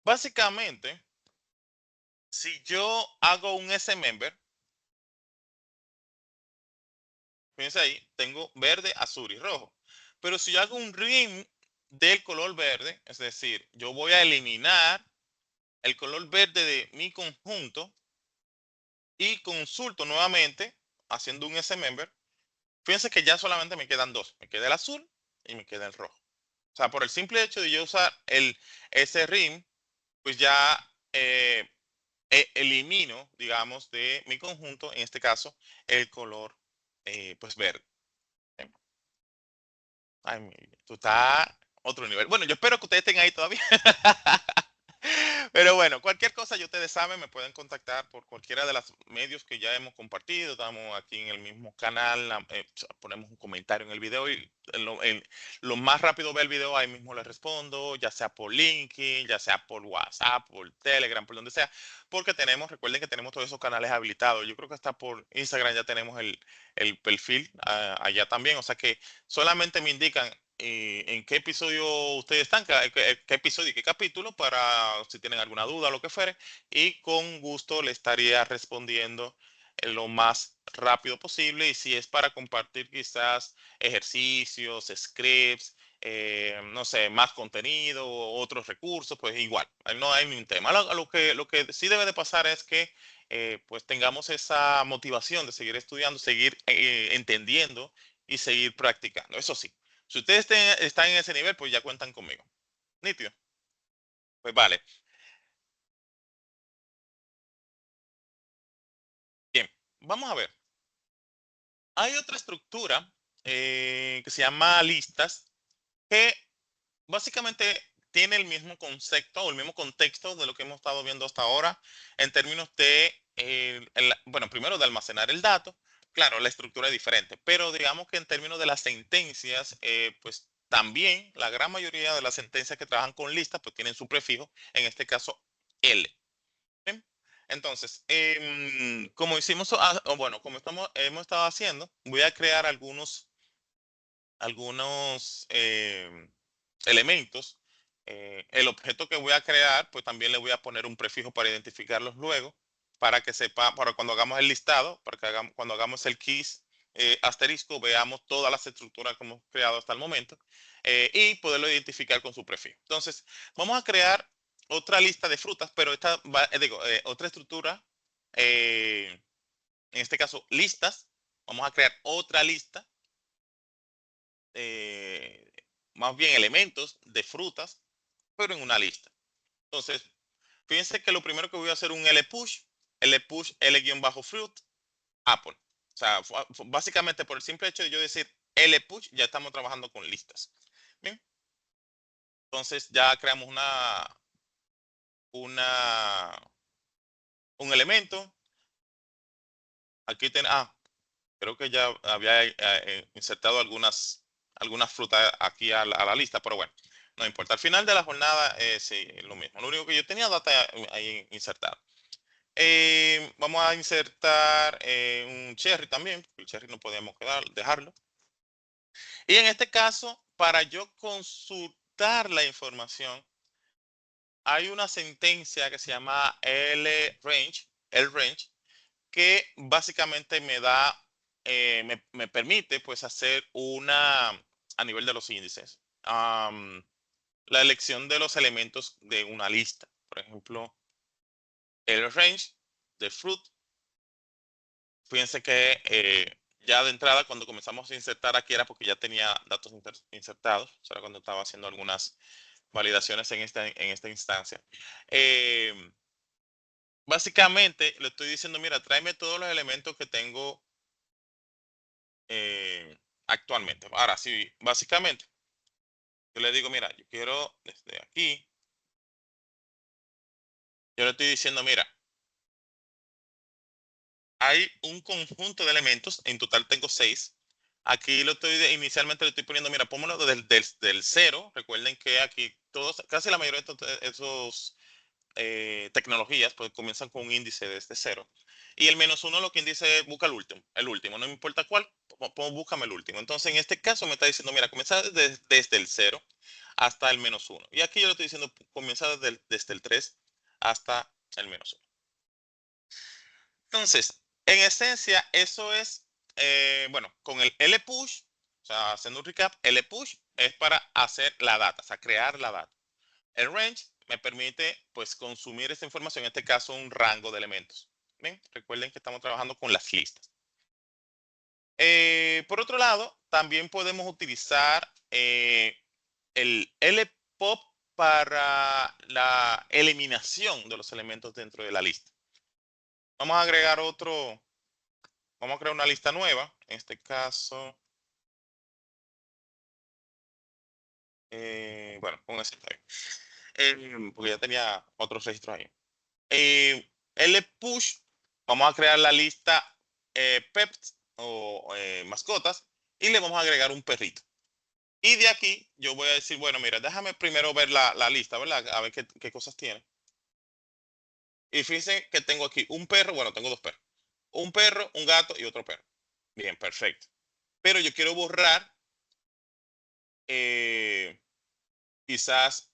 Básicamente, si yo hago un S-member, fíjense ahí, tengo verde, azul y rojo. Pero si yo hago un rim del color verde, es decir, yo voy a eliminar el color verde de mi conjunto y consulto nuevamente haciendo un S-member, fíjense que ya solamente me quedan dos. Me queda el azul y me queda el rojo. O sea, por el simple hecho de yo usar ese rim, pues ya eh, elimino, digamos, de mi conjunto, en este caso, el color pues verde. Ay, tú estás otro nivel. Bueno, yo espero que ustedes estén ahí todavía. Pero bueno, cualquier cosa, ya ustedes saben, me pueden contactar por cualquiera de los medios que ya hemos compartido. Estamos aquí en el mismo canal, ponemos un comentario en el video y lo más rápido ve el video, ahí mismo le respondo, ya sea por LinkedIn, ya sea por WhatsApp, por Telegram, por donde sea, porque recuerden que tenemos todos esos canales habilitados. Yo creo que hasta por Instagram ya tenemos el perfil allá también, o sea que solamente me indican en qué episodio ustedes están, qué episodio y qué capítulo, para si tienen alguna duda o lo que fuere, y con gusto le estaría respondiendo lo más rápido posible. Y si es para compartir quizás ejercicios, scripts, no sé, más contenido, otros recursos, pues igual, ahí no hay ningún tema. Lo que sí debe de pasar es que pues tengamos esa motivación de seguir estudiando, seguir entendiendo y seguir practicando. Eso sí, si ustedes están en ese nivel, pues ya cuentan conmigo. Nítido. Pues vale. Bien, vamos a ver. Hay otra estructura que se llama listas, que básicamente tiene el mismo concepto o el mismo contexto de lo que hemos estado viendo hasta ahora en términos de, bueno, primero de almacenar el dato. Claro, la estructura es diferente, pero digamos que en términos de las sentencias, pues también la gran mayoría de las sentencias que trabajan con listas, pues tienen su prefijo, en este caso L. ¿Bien? Entonces, como hicimos, o bueno, como hemos estado haciendo, voy a crear algunos elementos. El objeto que voy a crear, pues también le voy a poner un prefijo para identificarlos luego, para que sepa, para cuando hagamos el listado, para que cuando hagamos el keys asterisco, veamos todas las estructuras que hemos creado hasta el momento y poderlo identificar con su prefijo. Entonces, vamos a crear otra lista de frutas, pero esta digo, otra estructura, en este caso, listas. Vamos a crear otra lista eh, más bien elementos de frutas, pero en una lista. Entonces, fíjense que lo primero que voy a hacer un L push L-fruit, Apple. O sea, básicamente por el simple hecho de yo decir L-push, ya estamos trabajando con listas. Bien, entonces ya creamos una, un elemento. Aquí creo que ya había insertado algunas frutas aquí a la lista, pero bueno, no importa. Al final de la jornada, sí, lo mismo. Lo único que yo tenía data ahí insertada. Vamos a insertar un cherry también, porque el cherry no podíamos dejarlo. Y en este caso, para yo consultar la información, hay una sentencia que se llama L-range, que básicamente me permite pues hacer a nivel de los índices, la elección de los elementos de una lista. Por ejemplo, el range de fruit. Fíjense que ya de entrada, cuando comenzamos a insertar aquí, era porque ya tenía datos insertados. O sea, cuando estaba haciendo algunas validaciones en esta instancia. Básicamente, le estoy diciendo, mira, tráeme todos los elementos que tengo actualmente. Ahora, sí, básicamente, yo le digo, mira, yo quiero desde aquí, yo le estoy diciendo, mira, hay un conjunto de elementos, en total tengo 6. Aquí inicialmente le estoy poniendo, mira, póngalo del 0. Recuerden que aquí casi la mayoría de esos tecnologías pues comienzan con un índice desde 0. Y el -1 lo que dice busca el último, no me importa cuál, búscame el último. Entonces en este caso me está diciendo, mira, comienza desde el 0 hasta el -1. Y aquí yo le estoy diciendo, comienza desde el 3 hasta el -1. Entonces, en esencia, eso es, bueno, con el L-push, o sea, haciendo un recap, L-push es para hacer la data, o sea, crear la data. El range me permite, pues, consumir esta información, en este caso, un rango de elementos. Bien, recuerden que estamos trabajando con las listas. Por otro lado, también podemos utilizar el L-pop para la eliminación de los elementos dentro de la lista. Vamos a agregar vamos a crear una lista nueva. En este caso, bueno, con ese está bien. Porque ya tenía otros registros ahí. L-push, vamos a crear la lista pets o mascotas y le vamos a agregar un perrito. Y de aquí yo voy a decir, bueno, mira, déjame primero ver la lista, ¿verdad? A ver qué cosas tiene. Y fíjense que tengo aquí un perro, bueno, tengo dos perros. Un perro, un gato y otro perro. Bien, perfecto. Pero yo quiero borrar eh, quizás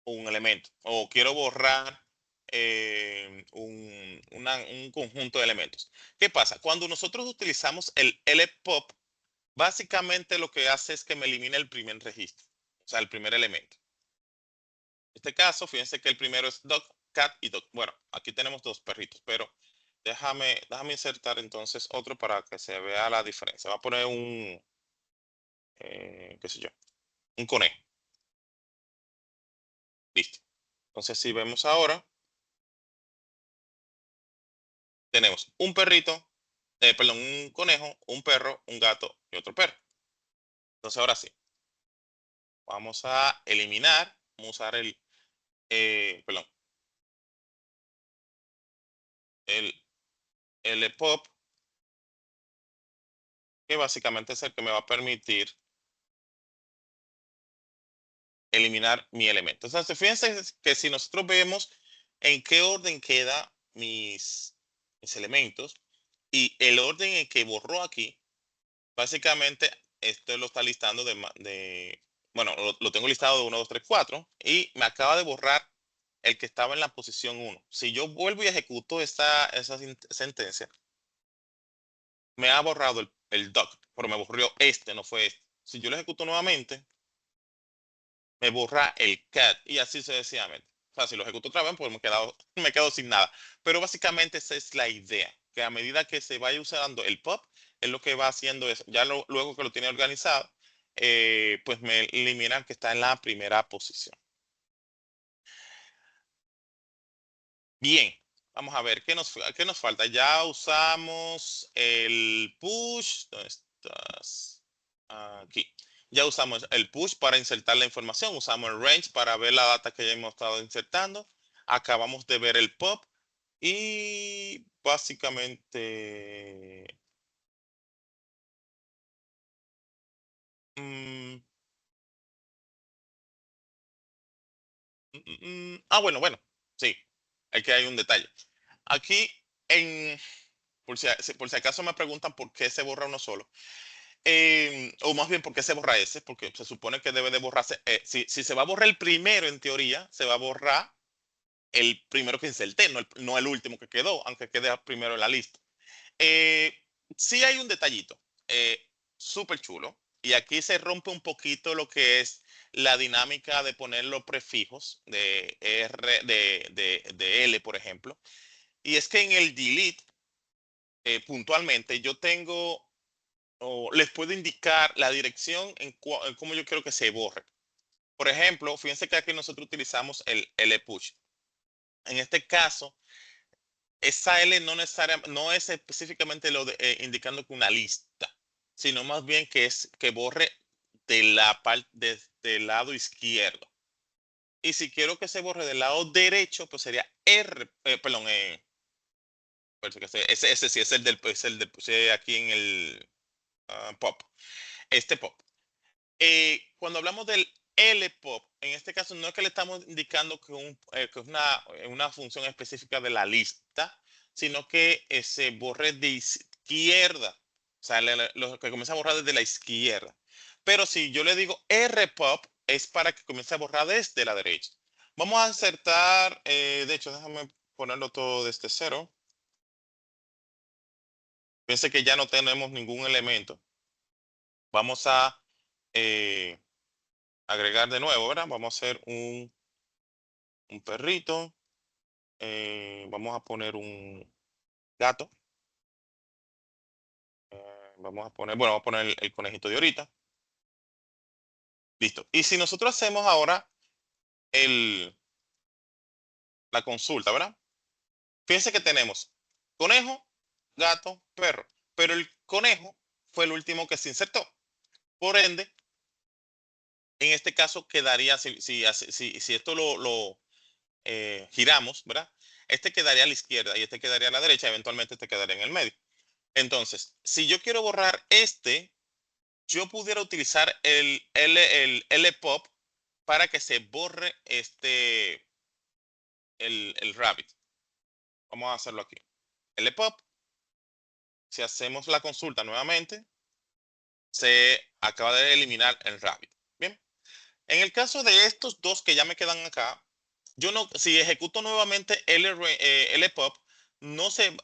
un elemento o quiero borrar un conjunto de elementos. ¿Qué pasa? Cuando nosotros utilizamos el LPOP, básicamente lo que hace es que me elimina el primer registro, o sea, el primer elemento. En este caso, fíjense que el primero es dog, cat y dog. Bueno, aquí tenemos dos perritos, pero déjame insertar entonces otro para que se vea la diferencia. Voy a poner qué sé yo, un conejo. Listo. Entonces, si vemos ahora, tenemos un perrito, perdón, un conejo, un perro, un gato y otro perro. Entonces, ahora sí, vamos a eliminar, vamos a usar perdón, el pop, que básicamente es el que me va a permitir eliminar mi elemento. Entonces, fíjense que si nosotros vemos en qué orden queda mis elementos y el orden en que borró aquí, básicamente esto lo está listando bueno, lo tengo listado de 1, 2, 3, 4 y me acaba de borrar el que estaba en la posición 1. Si yo vuelvo y ejecuto esa sentencia, me ha borrado el doc, pero me borró este, no fue este. Si yo lo ejecuto nuevamente, me borra el cat y así sucesivamente. O sea, si lo ejecuto otra vez, pues me quedo sin nada. Pero básicamente esa es la idea, que a medida que se vaya usando el pop, es lo que va haciendo eso. Ya luego que lo tiene organizado, pues me elimina el que está en la primera posición. Bien, vamos a ver, qué nos falta? Ya usamos el push. ¿Dónde estás? Aquí. Ya usamos el push para insertar la información. Usamos el range para ver la data que ya hemos estado insertando. Acabamos de ver el pop. Y básicamente... mm, bueno. Sí, aquí hay un detalle. Aquí, en, por si acaso me preguntan por qué se borra uno solo. O más bien, ¿por qué se borra ese? Porque se supone que debe de borrarse. Si se va a borrar el primero, en teoría, se va a borrar el primero que inserté, no el último que quedó, aunque quede primero en la lista. Eh, sí hay un detallito eh, súper chulo. Y aquí se rompe un poquito lo que es la dinámica de poner los prefijos de R, de L, por ejemplo. Y es que en el delete, puntualmente, yo tengo o les puedo indicar la dirección en cómo yo quiero que se borre. Por ejemplo, fíjense que aquí nosotros utilizamos el L-push. En este caso, esa L no es específicamente indicando que una lista, sino más bien que es que borre de la parte desde el lado izquierdo. Y si quiero que se borre del lado derecho, pues sería R, perdón, parece que ese sí es el del puse aquí en el pop. Este pop. Cuando hablamos del LPOP, en este caso no es que le estamos indicando que es una función específica de la lista, sino que se borre de izquierda. O sea, lo que comienza a borrar desde la izquierda. Pero si yo le digo RPOP, es para que comience a borrar desde la derecha. Vamos a insertar, de hecho, déjame ponerlo todo desde cero. Piense que ya no tenemos ningún elemento. Vamos a eh, agregar de nuevo, ¿verdad? Vamos a hacer un perrito. Vamos a poner un gato. Vamos a poner, bueno, vamos a poner el conejito de ahorita. Listo. Y si nosotros hacemos ahora el, la consulta, ¿verdad? Fíjense que tenemos conejo, gato, perro. Pero el conejo fue el último que se insertó. Por ende, en este caso quedaría, si esto lo giramos, ¿verdad? Este quedaría a la izquierda y este quedaría a la derecha. Eventualmente este quedaría en el medio. Entonces, si yo quiero borrar este, yo pudiera utilizar el LPOP para que se borre el rabbit. Vamos a hacerlo aquí. LPOP, si hacemos la consulta nuevamente, se acaba de eliminar el rabbit. Bien. En el caso de estos dos que ya me quedan acá, yo no, si ejecuto nuevamente LPOP, no se,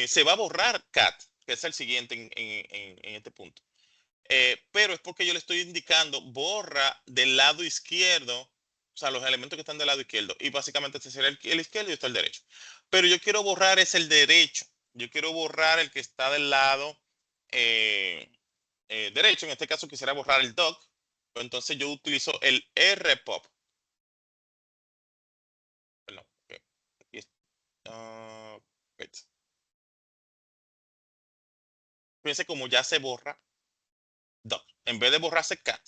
se va a borrar cat, que es el siguiente en este punto. Pero es porque yo le estoy indicando borra del lado izquierdo, o sea, los elementos que están del lado izquierdo, y básicamente este sería el izquierdo y este el derecho. Pero yo quiero borrar es el derecho, yo quiero borrar el que está del lado eh, derecho, en este caso quisiera borrar el doc, entonces yo utilizo el rpop. Perdón, ok, aquí wait. Fíjense como ya se borra doc, en vez de borrarse cat.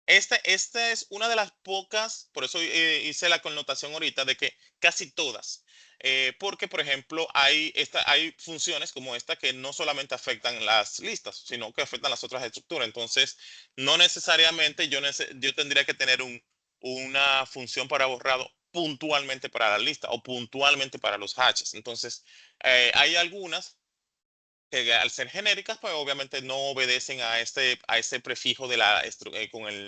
Esta es una de las pocas, por eso hice la connotación ahorita de que casi todas, porque por ejemplo hay funciones como esta que no solamente afectan las listas, sino que afectan las otras estructuras. Entonces, no necesariamente yo tendría que tener una función para borrado puntualmente para la lista o puntualmente para los hashes. Entonces, hay algunas que al ser genéricas, pues obviamente no obedecen a este prefijo de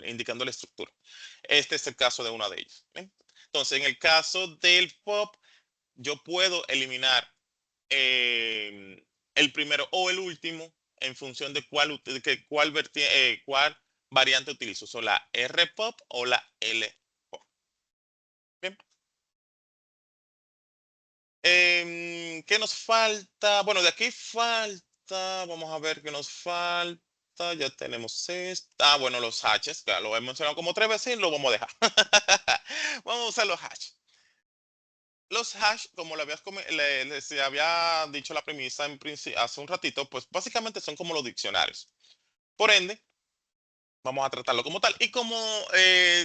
indicando la estructura. Este es el caso de una de ellas. ¿Bien? Entonces, en el caso del pop, yo puedo eliminar el primero o el último en función de cuál variante utilizo. Son la R pop o la L pop. Bien. ¿Qué nos falta? Bueno, de aquí falta, vamos a ver qué nos falta. Ya tenemos esta. Bueno, los hashes, que lo he mencionado como tres veces y lo vamos a dejar. Vamos a usar los hashes. Los hash, como les había dicho la premisa hace un ratito, pues básicamente son como los diccionarios. Por ende, vamos a tratarlo como tal. Y como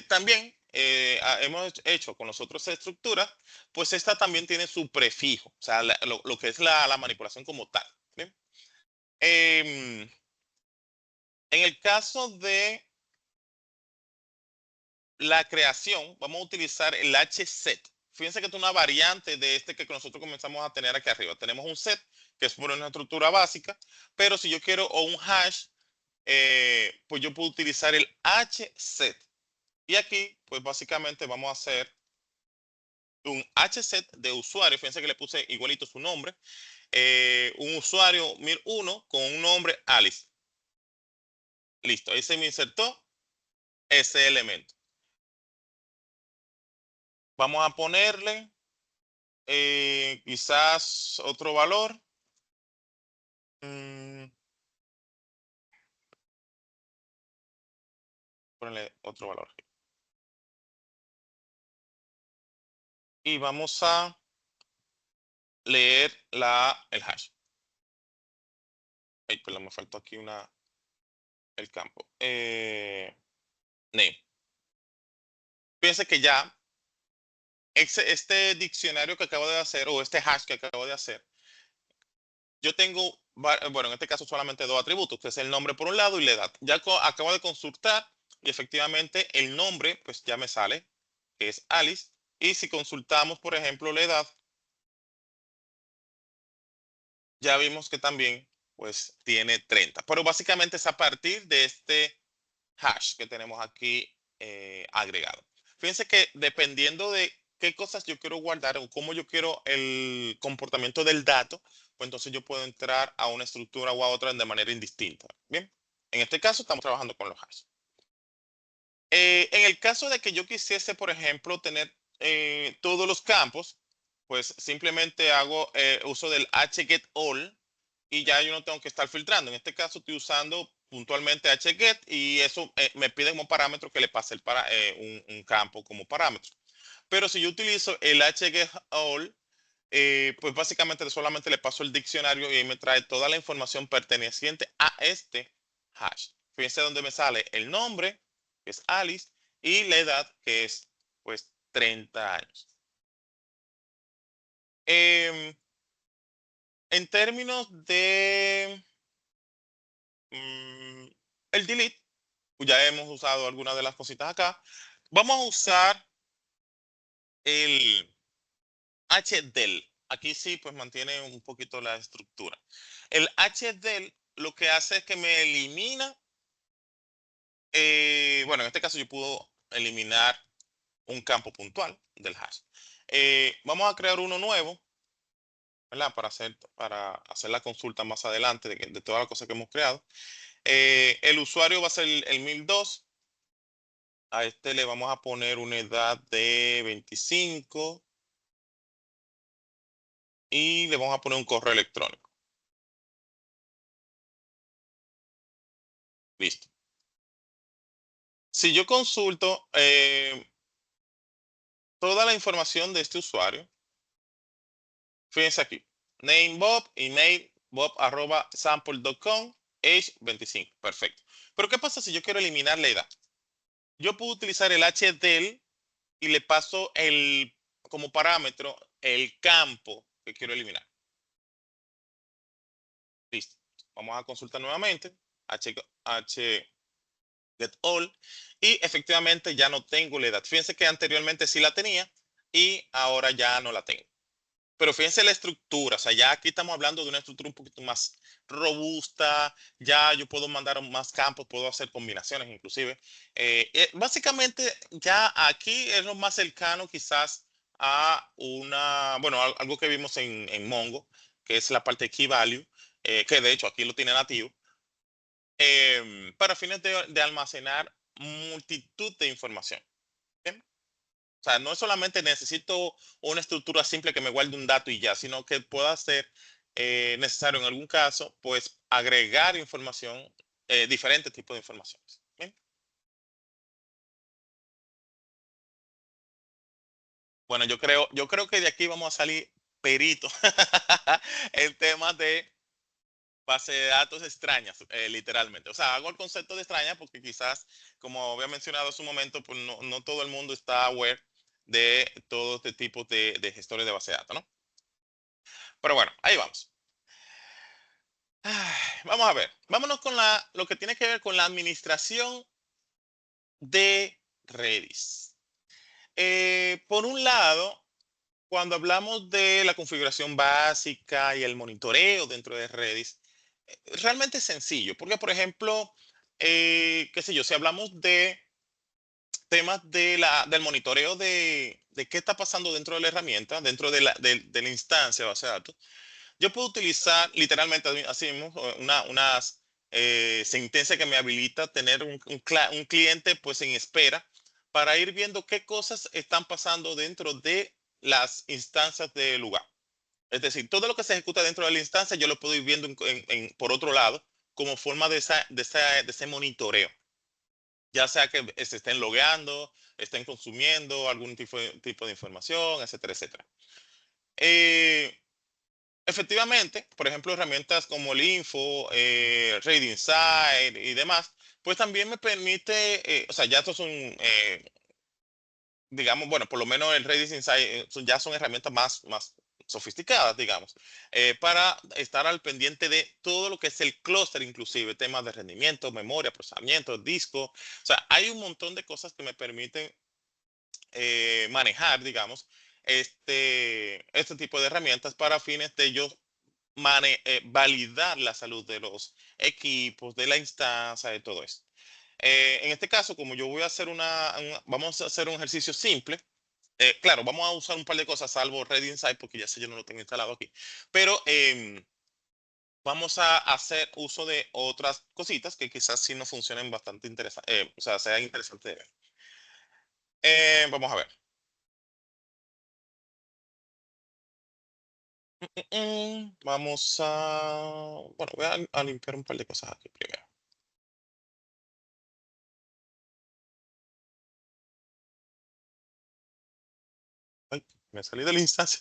también hemos hecho con las otras estructuras, pues esta también tiene su prefijo, o sea, lo que es la manipulación como tal. ¿Bien? En el caso de la creación, vamos a utilizar el hset. Fíjense que es una variante de este que nosotros comenzamos a tener aquí arriba. Tenemos un set, que es por una estructura básica, pero si yo quiero o un hash, pues yo puedo utilizar el hset. Y aquí, pues básicamente vamos a hacer un hset de usuario. Fíjense que le puse igualito su nombre. Un usuario 1001 con un nombre Alice. Listo, ahí se me insertó ese elemento. Vamos a ponerle quizás otro valor. Mm, Ponerle otro valor. Y vamos a leer el hash. Ay, perdón, me faltó aquí el campo. Name. Fíjense que ya este diccionario que acabo de hacer, o este hash que acabo de hacer, yo tengo, bueno, en este caso solamente dos atributos, que es el nombre por un lado y la edad. Ya acabo de consultar y efectivamente el nombre, pues ya me sale, que es Alice. Y si consultamos, por ejemplo, la edad, ya vimos que también, pues tiene 30. Pero básicamente es a partir de este hash que tenemos aquí agregado. Fíjense que dependiendo de qué cosas yo quiero guardar o cómo yo quiero el comportamiento del dato, pues entonces yo puedo entrar a una estructura o a otra de manera indistinta. Bien, en este caso estamos trabajando con los hashes. En el caso de que yo quisiese, por ejemplo, tener todos los campos, pues simplemente hago uso del hgetAll y ya yo no tengo que estar filtrando. En este caso estoy usando puntualmente hget y eso me pide como parámetro que le pase un campo como parámetro. Pero si yo utilizo el hgetAll, pues básicamente solamente le paso el diccionario y ahí me trae toda la información perteneciente a este hash. Fíjense donde me sale el nombre, que es Alice, y la edad, que es pues 30 años. Em, en términos de mm, el delete, pues ya hemos usado algunas de las cositas acá. Vamos a usar el HDEL. Aquí sí, pues mantiene un poquito la estructura. El HDEL lo que hace es que me elimina, bueno, en este caso yo puedo eliminar un campo puntual del hash. Vamos a crear uno nuevo, ¿verdad? Para hacer la consulta más adelante de todas las cosas que hemos creado. El usuario va a ser el 1002. A este le vamos a poner una edad de 25 y le vamos a poner un correo electrónico. Listo. Si yo consulto toda la información de este usuario, fíjense aquí. Name Bob, email bob@sample.com, age 25. Perfecto. Pero ¿qué pasa si yo quiero eliminar la edad? Yo puedo utilizar el HDL y le paso como parámetro el campo que quiero eliminar. Listo. Vamos a consultar nuevamente. Get all. Y efectivamente ya no tengo la edad. Fíjense que anteriormente sí la tenía y ahora ya no la tengo. Pero fíjense la estructura, o sea, ya aquí estamos hablando de una estructura un poquito más robusta, ya yo puedo mandar más campos, puedo hacer combinaciones inclusive. Básicamente ya aquí es lo más cercano quizás a bueno, algo que vimos en Mongo, que es la parte key value, que de hecho aquí lo tiene nativo, para fines de almacenar multitud de información. ¿Bien? O sea, no es solamente necesito una estructura simple que me guarde un dato y ya, sino que pueda ser necesario en algún caso, pues agregar información, diferentes tipos de informaciones. ¿Bien? Bueno, yo creo que de aquí vamos a salir peritos en temas de base de datos extrañas, literalmente. O sea, hago el concepto de extraña porque quizás, como había mencionado hace un momento, pues no todo el mundo está aware de todo este tipo de gestores de base de datos, ¿no? Pero bueno, ahí vamos. Ay, vamos a ver, vámonos con lo que tiene que ver con la administración de Redis. Por un lado, cuando hablamos de la configuración básica y el monitoreo dentro de Redis, realmente es sencillo, porque por ejemplo, qué sé yo, si hablamos de temas del monitoreo de qué está pasando dentro de la herramienta, dentro de la instancia de base de datos, yo puedo utilizar literalmente así mismo unas sentencias que me habilita tener un cliente pues en espera para ir viendo qué cosas están pasando dentro de las instancias del lugar. Es decir, todo lo que se ejecuta dentro de la instancia yo lo puedo ir viendo por otro lado como forma de ese monitoreo. Ya sea que se estén logueando, estén consumiendo algún tipo de información, etcétera, etcétera. Eh, Efectivamente, por ejemplo, herramientas como el Info, Raid Insight y demás, pues también me permite, o sea, ya estos son, digamos, bueno, por lo menos el Raid Insight ya son herramientas más sofisticadas, digamos, para estar al pendiente de todo lo que es el clúster, inclusive temas de rendimiento, memoria, procesamiento, disco. O sea, hay un montón de cosas que me permiten manejar, digamos, este tipo de herramientas para fines de yo validar la salud de los equipos, de la instancia, de todo esto. En este caso, como yo voy a hacer vamos a hacer un ejercicio simple. Claro, vamos a usar un par de cosas, salvo Red Insight, porque ya sé yo no lo tengo instalado aquí. Pero vamos a hacer uso de otras cositas que quizás sí no funcionen bastante interesantes, o sea, sean interesantes de ver. Vamos a ver. Vamos a, bueno, voy a limpiar un par de cosas aquí primero. Ay, me salí de la instancia.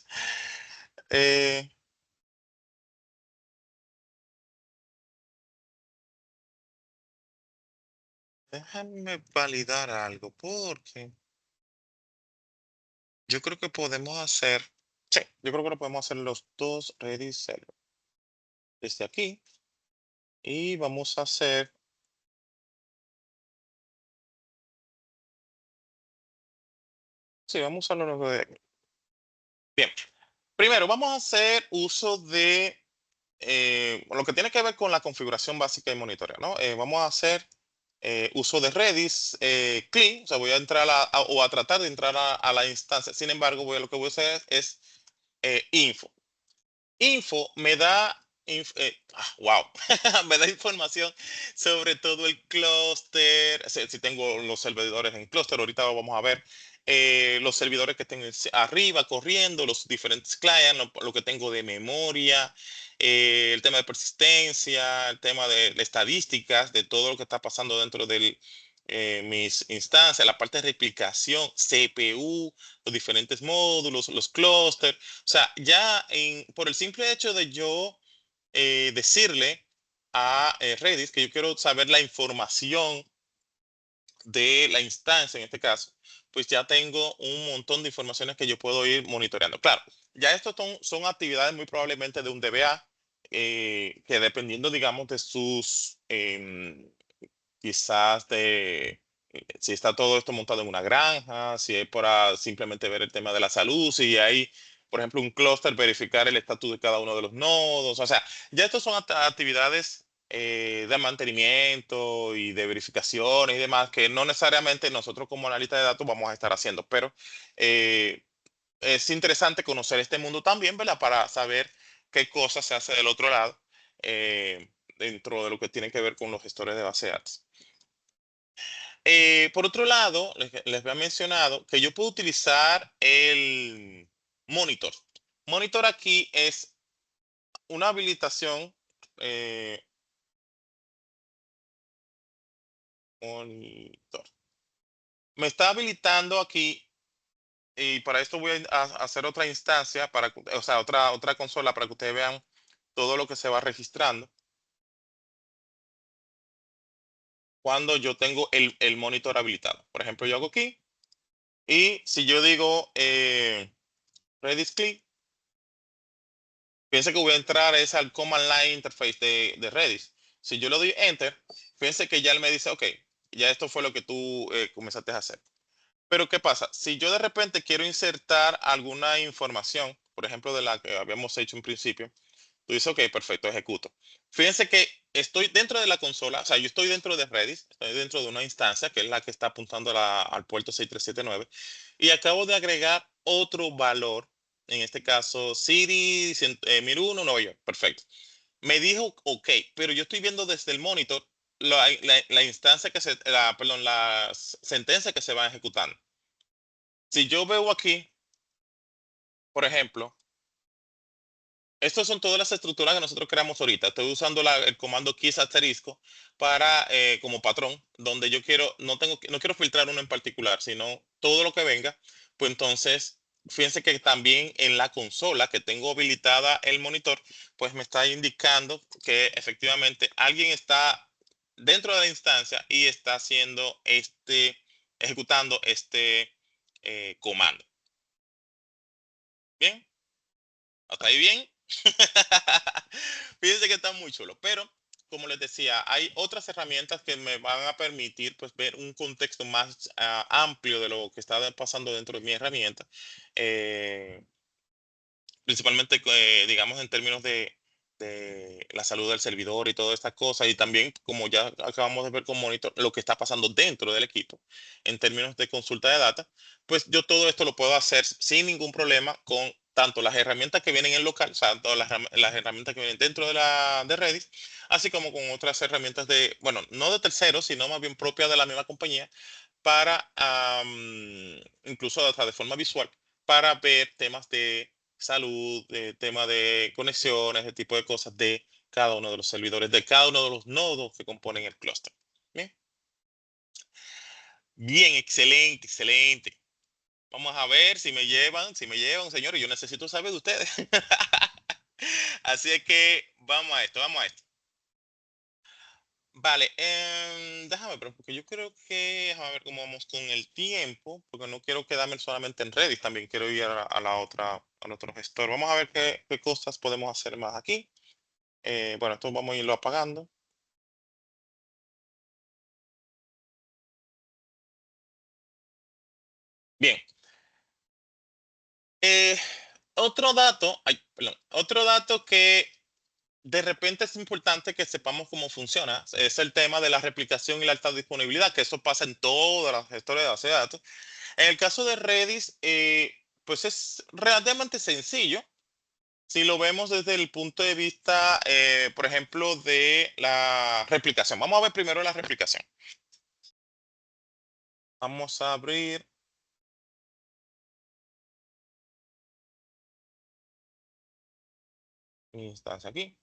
Eh, Déjame validar algo porque yo creo que podemos hacer, sí, yo creo que lo podemos hacer los dos ready server desde aquí y vamos a hacer, sí, vamos a usarlo luego de aquí. Bien, primero vamos a hacer uso de lo que tiene que ver con la configuración básica y monitoreo, ¿no? Vamos a hacer uso de Redis clean, o sea, voy a entrar o a tratar de entrar a la instancia. Sin embargo, lo que voy a hacer es info. Info me da, wow, me da información sobre todo el clúster, si tengo los servidores en clúster, ahorita vamos a ver los servidores que estén arriba corriendo, los diferentes clients, lo que tengo de memoria, el tema de persistencia, el tema de estadísticas, de todo lo que está pasando dentro de mis instancias, la parte de replicación, CPU, los diferentes módulos, los clústeres. O sea, ya por el simple hecho de yo decirle a Redis que yo quiero saber la información de la instancia, en este caso, pues ya tengo un montón de informaciones que yo puedo ir monitoreando. Claro, ya estos son actividades muy probablemente de un DBA, que dependiendo, digamos, de sus quizás de si está todo esto montado en una granja, si es para simplemente ver el tema de la salud, si hay, por ejemplo, un clúster, verificar el estatus de cada uno de los nodos. O sea, ya estos son actividades de mantenimiento y de verificaciones y demás que no necesariamente nosotros como analista de datos vamos a estar haciendo, pero eh, es interesante conocer este mundo también, ¿verdad? Para saber qué cosas se hace del otro lado dentro de lo que tiene que ver con los gestores de base de datos. Por otro lado, les había mencionado que yo puedo utilizar el monitor. Monitor aquí es una habilitación. eh, Monitor. Me está habilitando aquí Y para esto voy a hacer otra instancia, o sea, otra consola para que ustedes vean todo lo que se va registrando cuando yo tengo el monitor habilitado. Por ejemplo, yo hago aquí y si yo digo Redis Click, piense que voy a entrar es al Command Line Interface de Redis. Si yo le doy Enter, piense que ya él me dice, ok, ya esto fue lo que tú comenzaste a hacer. Pero ¿qué pasa? Si yo de repente quiero insertar alguna información, por ejemplo, de la que habíamos hecho en principio, tú dices, ok, perfecto, ejecuto. Fíjense que estoy dentro de la consola, o sea, yo estoy dentro de Redis, estoy dentro de una instancia que es la que está apuntando al puerto 6379 y acabo de agregar otro valor, en este caso City 1001 Nueva York, perfecto. Me dijo, ok, pero yo estoy viendo desde el monitor la instancia perdón, la sentencia que se va ejecutando. Si yo veo aquí, por ejemplo, estas son todas las estructuras que nosotros creamos ahorita. Estoy usando el comando keys asterisco para como patrón, donde yo quiero, no quiero filtrar uno en particular, sino todo lo que venga. Pues entonces, fíjense que también en la consola que tengo habilitada el monitor, pues me está indicando que efectivamente alguien está dentro de la instancia y está haciendo ejecutando este comando. Bien, hasta ahí bien. Fíjense que está muy chulo, pero como les decía, hay otras herramientas que me van a permitir pues ver un contexto más amplio de lo que está pasando dentro de mi herramienta. Eh, Principalmente, digamos, en términos de la salud del servidor y todas estas cosas, y también, como ya acabamos de ver con Monitor, lo que está pasando dentro del equipo, en términos de consulta de data, pues yo todo esto lo puedo hacer sin ningún problema con tanto las herramientas que vienen en local, o sea, todas las herramientas que vienen dentro de Redis, así como con otras herramientas bueno, no de terceros, sino más bien propias de la misma compañía, para incluso hasta de forma visual, para ver temas de salud, tema de conexiones, ese tipo de cosas de cada uno de los servidores, de cada uno de los nodos que componen el clúster. Bien, bien, excelente, excelente. Vamos a ver si me llevan, señores. Yo necesito saber de ustedes. Así es que vamos a esto, vamos a esto. Vale, déjame ver, porque yo creo que, déjame ver cómo vamos con el tiempo, porque no quiero quedarme solamente en Redis, también quiero ir a la otra, al otro gestor. Vamos a ver qué cosas podemos hacer más aquí. Bueno, esto vamos a irlo apagando. Bien, eh, otro dato que de repente es importante que sepamos cómo funciona, es el tema de la replicación y la alta disponibilidad, que eso pasa en todas las gestores de base de datos. En el caso de Redis, pues es relativamente sencillo. Si lo vemos desde el punto de vista, por ejemplo, de la replicación. Vamos a ver primero la replicación. Vamos a abrir mi instancia aquí.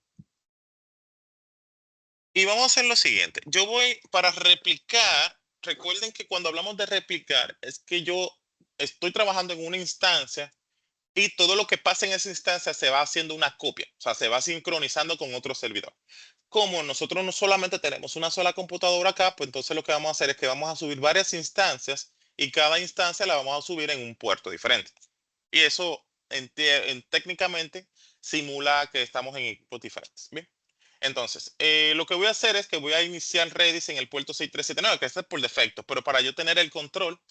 Y vamos a hacer lo siguiente. Yo voy para replicar. Recuerden que cuando hablamos de replicar, es que yo estoy trabajando en una instancia y todo lo que pasa en esa instancia se va haciendo una copia, o sea, se va sincronizando con otro servidor. Como nosotros no solamente tenemos una sola computadora acá, pues entonces lo que vamos a hacer es que vamos a subir varias instancias y cada instancia la vamos a subir en un puerto diferente. Y eso técnicamente simula que estamos en equipos diferentes. Bien. Entonces, lo que voy a hacer es que voy a iniciar Redis en el puerto 6379, que este es por defecto, pero para yo tener el control,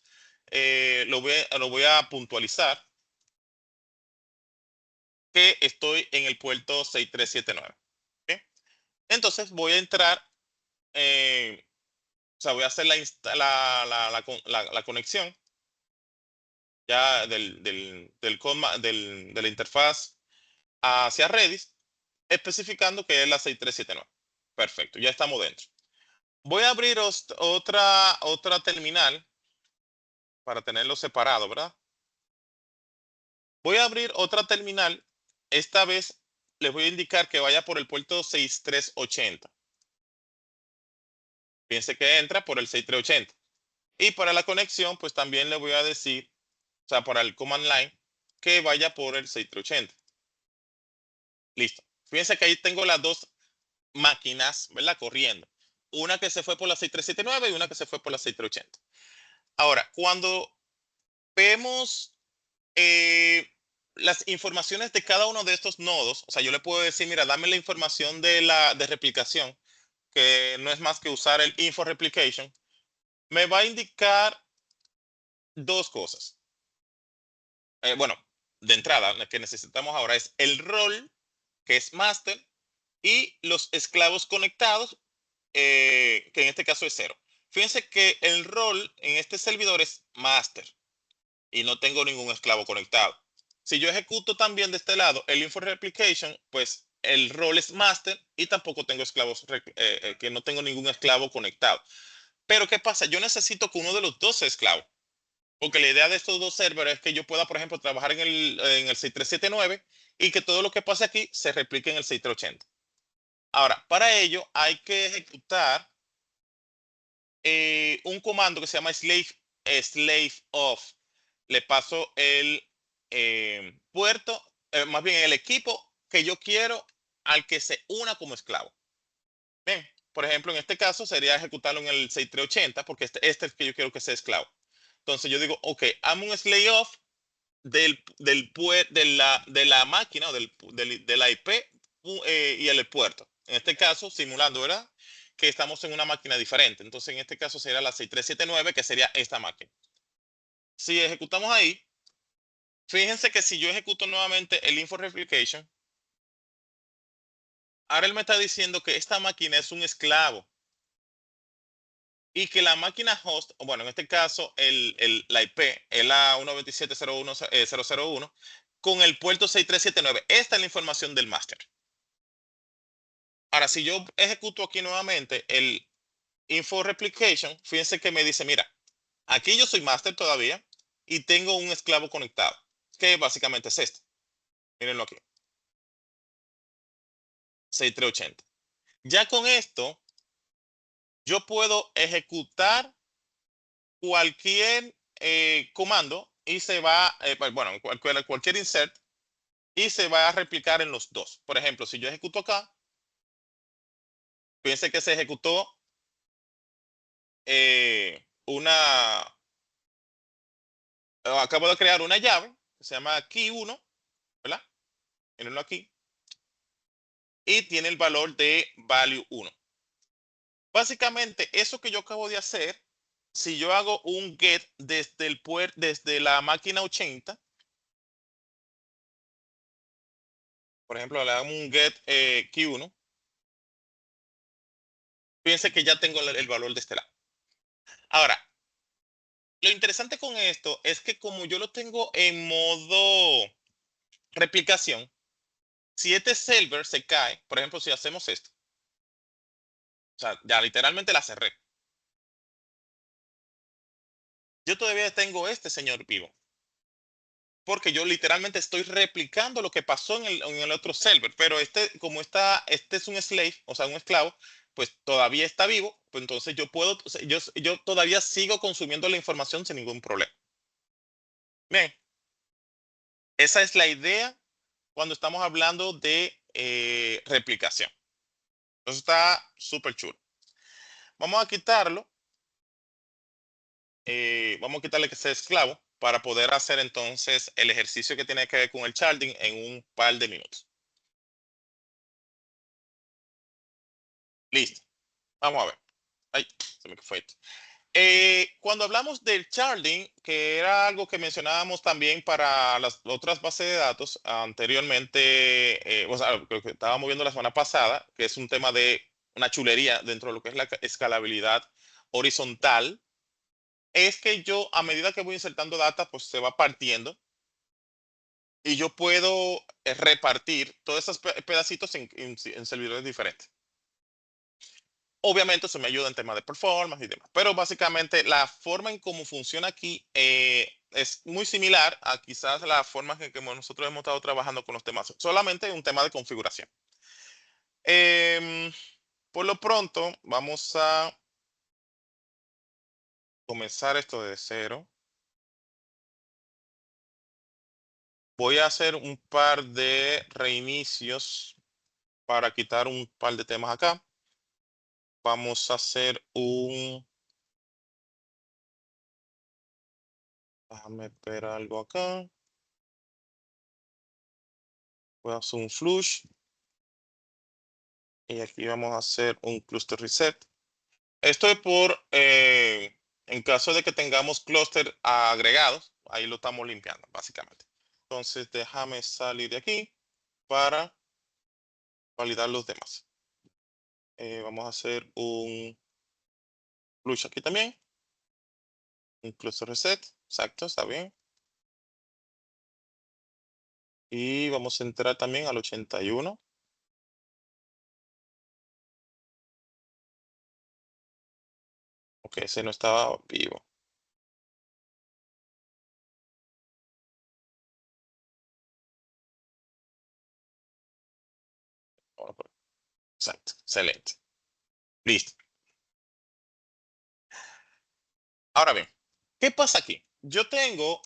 lo voy a puntualizar que estoy en el puerto 6379. ¿Bien? Entonces voy a entrar, o sea, voy a hacer la conexión ya de la interfaz hacia Redis, especificando que es la 6379. Perfecto, ya estamos dentro. Voy a abrir otra terminal para tenerlo separado, ¿verdad? Voy a abrir otra terminal. Esta vez les voy a indicar que vaya por el puerto 6380. Piense que entra por el 6380. Y para la conexión, pues también le voy a decir o sea, para el command line, que vaya por el 6380. Listo. Fíjense que ahí tengo las dos máquinas, ¿verdad? Corriendo. Una que se fue por la 6379 y una que se fue por la 6380. Ahora, cuando vemos eh, las informaciones de cada uno de estos nodos, o sea, yo le puedo decir, mira, dame la información de replicación, que no es más que usar el info replication, me va a indicar dos cosas. Bueno, de entrada, lo que necesitamos ahora es el rol, que es master, y los esclavos conectados, que en este caso es cero. Fíjense que el rol en este servidor es master y no tengo ningún esclavo conectado. Si yo ejecuto también de este lado el info replication, pues el rol es master y tampoco tengo esclavos, que no tengo ningún esclavo conectado. Pero ¿qué pasa? Yo necesito que uno de los dos sea esclavo. Porque la idea de estos dos servers es que yo pueda, por ejemplo, trabajar en el 6379 y que todo lo que pase aquí se replique en el 6380. Ahora, para ello hay que ejecutar un comando que se llama slave off. Le paso el puerto, más bien el equipo que yo quiero al que se una como esclavo. Bien, por ejemplo, en este caso sería ejecutarlo en el 6380 porque este es el que yo quiero que sea esclavo. Entonces yo digo, ok, hazme un slave off de la máquina o de la IP y el puerto. En este caso, simulando, ¿verdad? Que estamos en una máquina diferente. Entonces, en este caso sería la 6379, que sería esta máquina. Si ejecutamos ahí, fíjense que si yo ejecuto nuevamente el info replication, ahora él me está diciendo que esta máquina es un esclavo y que la máquina host, o bueno, en este caso la IP es la 127.0.1.001 con el puerto 6379. Esta es la información del máster. Ahora, si yo ejecuto aquí nuevamente el info replication, fíjense que me dice, mira, aquí yo soy master todavía y tengo un esclavo conectado, que básicamente es este. Mírenlo aquí, 6380. Ya con esto, yo puedo ejecutar cualquier comando y se va, bueno, cualquier insert y se va a replicar en los dos. Por ejemplo, si yo ejecuto acá, fíjense que se ejecutó una, acabo de crear una llave que se llama key1, ¿verdad? Mírenlo aquí. Y tiene el valor de value 1. Básicamente, eso que yo acabo de hacer, si yo hago un get desde la máquina 80, por ejemplo, le hago un get key1, fíjense que ya tengo el valor de este lado. Ahora, lo interesante con esto es que como yo lo tengo en modo replicación, si este server se cae, por ejemplo, si hacemos esto, o sea, ya literalmente la cerré. Yo todavía tengo este señor vivo, porque yo literalmente estoy replicando lo que pasó en el otro server, pero este es un slave, o sea, un esclavo, pues todavía está vivo, pues entonces yo puedo, o sea, yo todavía sigo consumiendo la información sin ningún problema. Bien, esa es la idea cuando estamos hablando de replicación. Eso está súper chulo. Vamos a quitarlo, vamos a quitarle que sea esclavo para poder hacer entonces el ejercicio que tiene que ver con el charting en un par de minutos. Listo, vamos a ver. Ay, se me fue esto. Cuando hablamos del sharding, que era algo que mencionábamos también para las otras bases de datos anteriormente, o sea, lo que estábamos viendo la semana pasada, que es un tema de una chulería dentro de lo que es la escalabilidad horizontal, es que yo a medida que voy insertando data, pues se va partiendo y yo puedo repartir todos esos pedacitos en servidores diferentes. Obviamente eso me ayuda en temas de performance y demás, pero básicamente la forma en cómo funciona aquí es muy similar a quizás la forma en que nosotros hemos estado trabajando con los temas, solamente un tema de configuración. Em, por lo pronto, vamos a comenzar esto de cero. Voy a hacer un par de reinicios para quitar un par de temas acá. Vamos a hacer déjame ver algo acá. Voy a hacer un flush y aquí vamos a hacer un cluster reset. Esto es en caso de que tengamos clúster agregados, ahí lo estamos limpiando, básicamente. Entonces, déjame salir de aquí para validar los demás. Vamos a hacer un flush aquí también, un cluster reset, exacto, está bien. Y vamos a entrar también al 81. Ok, ese no estaba vivo. Exacto, excelente. Listo. Ahora bien, ¿qué pasa aquí? Yo tengo,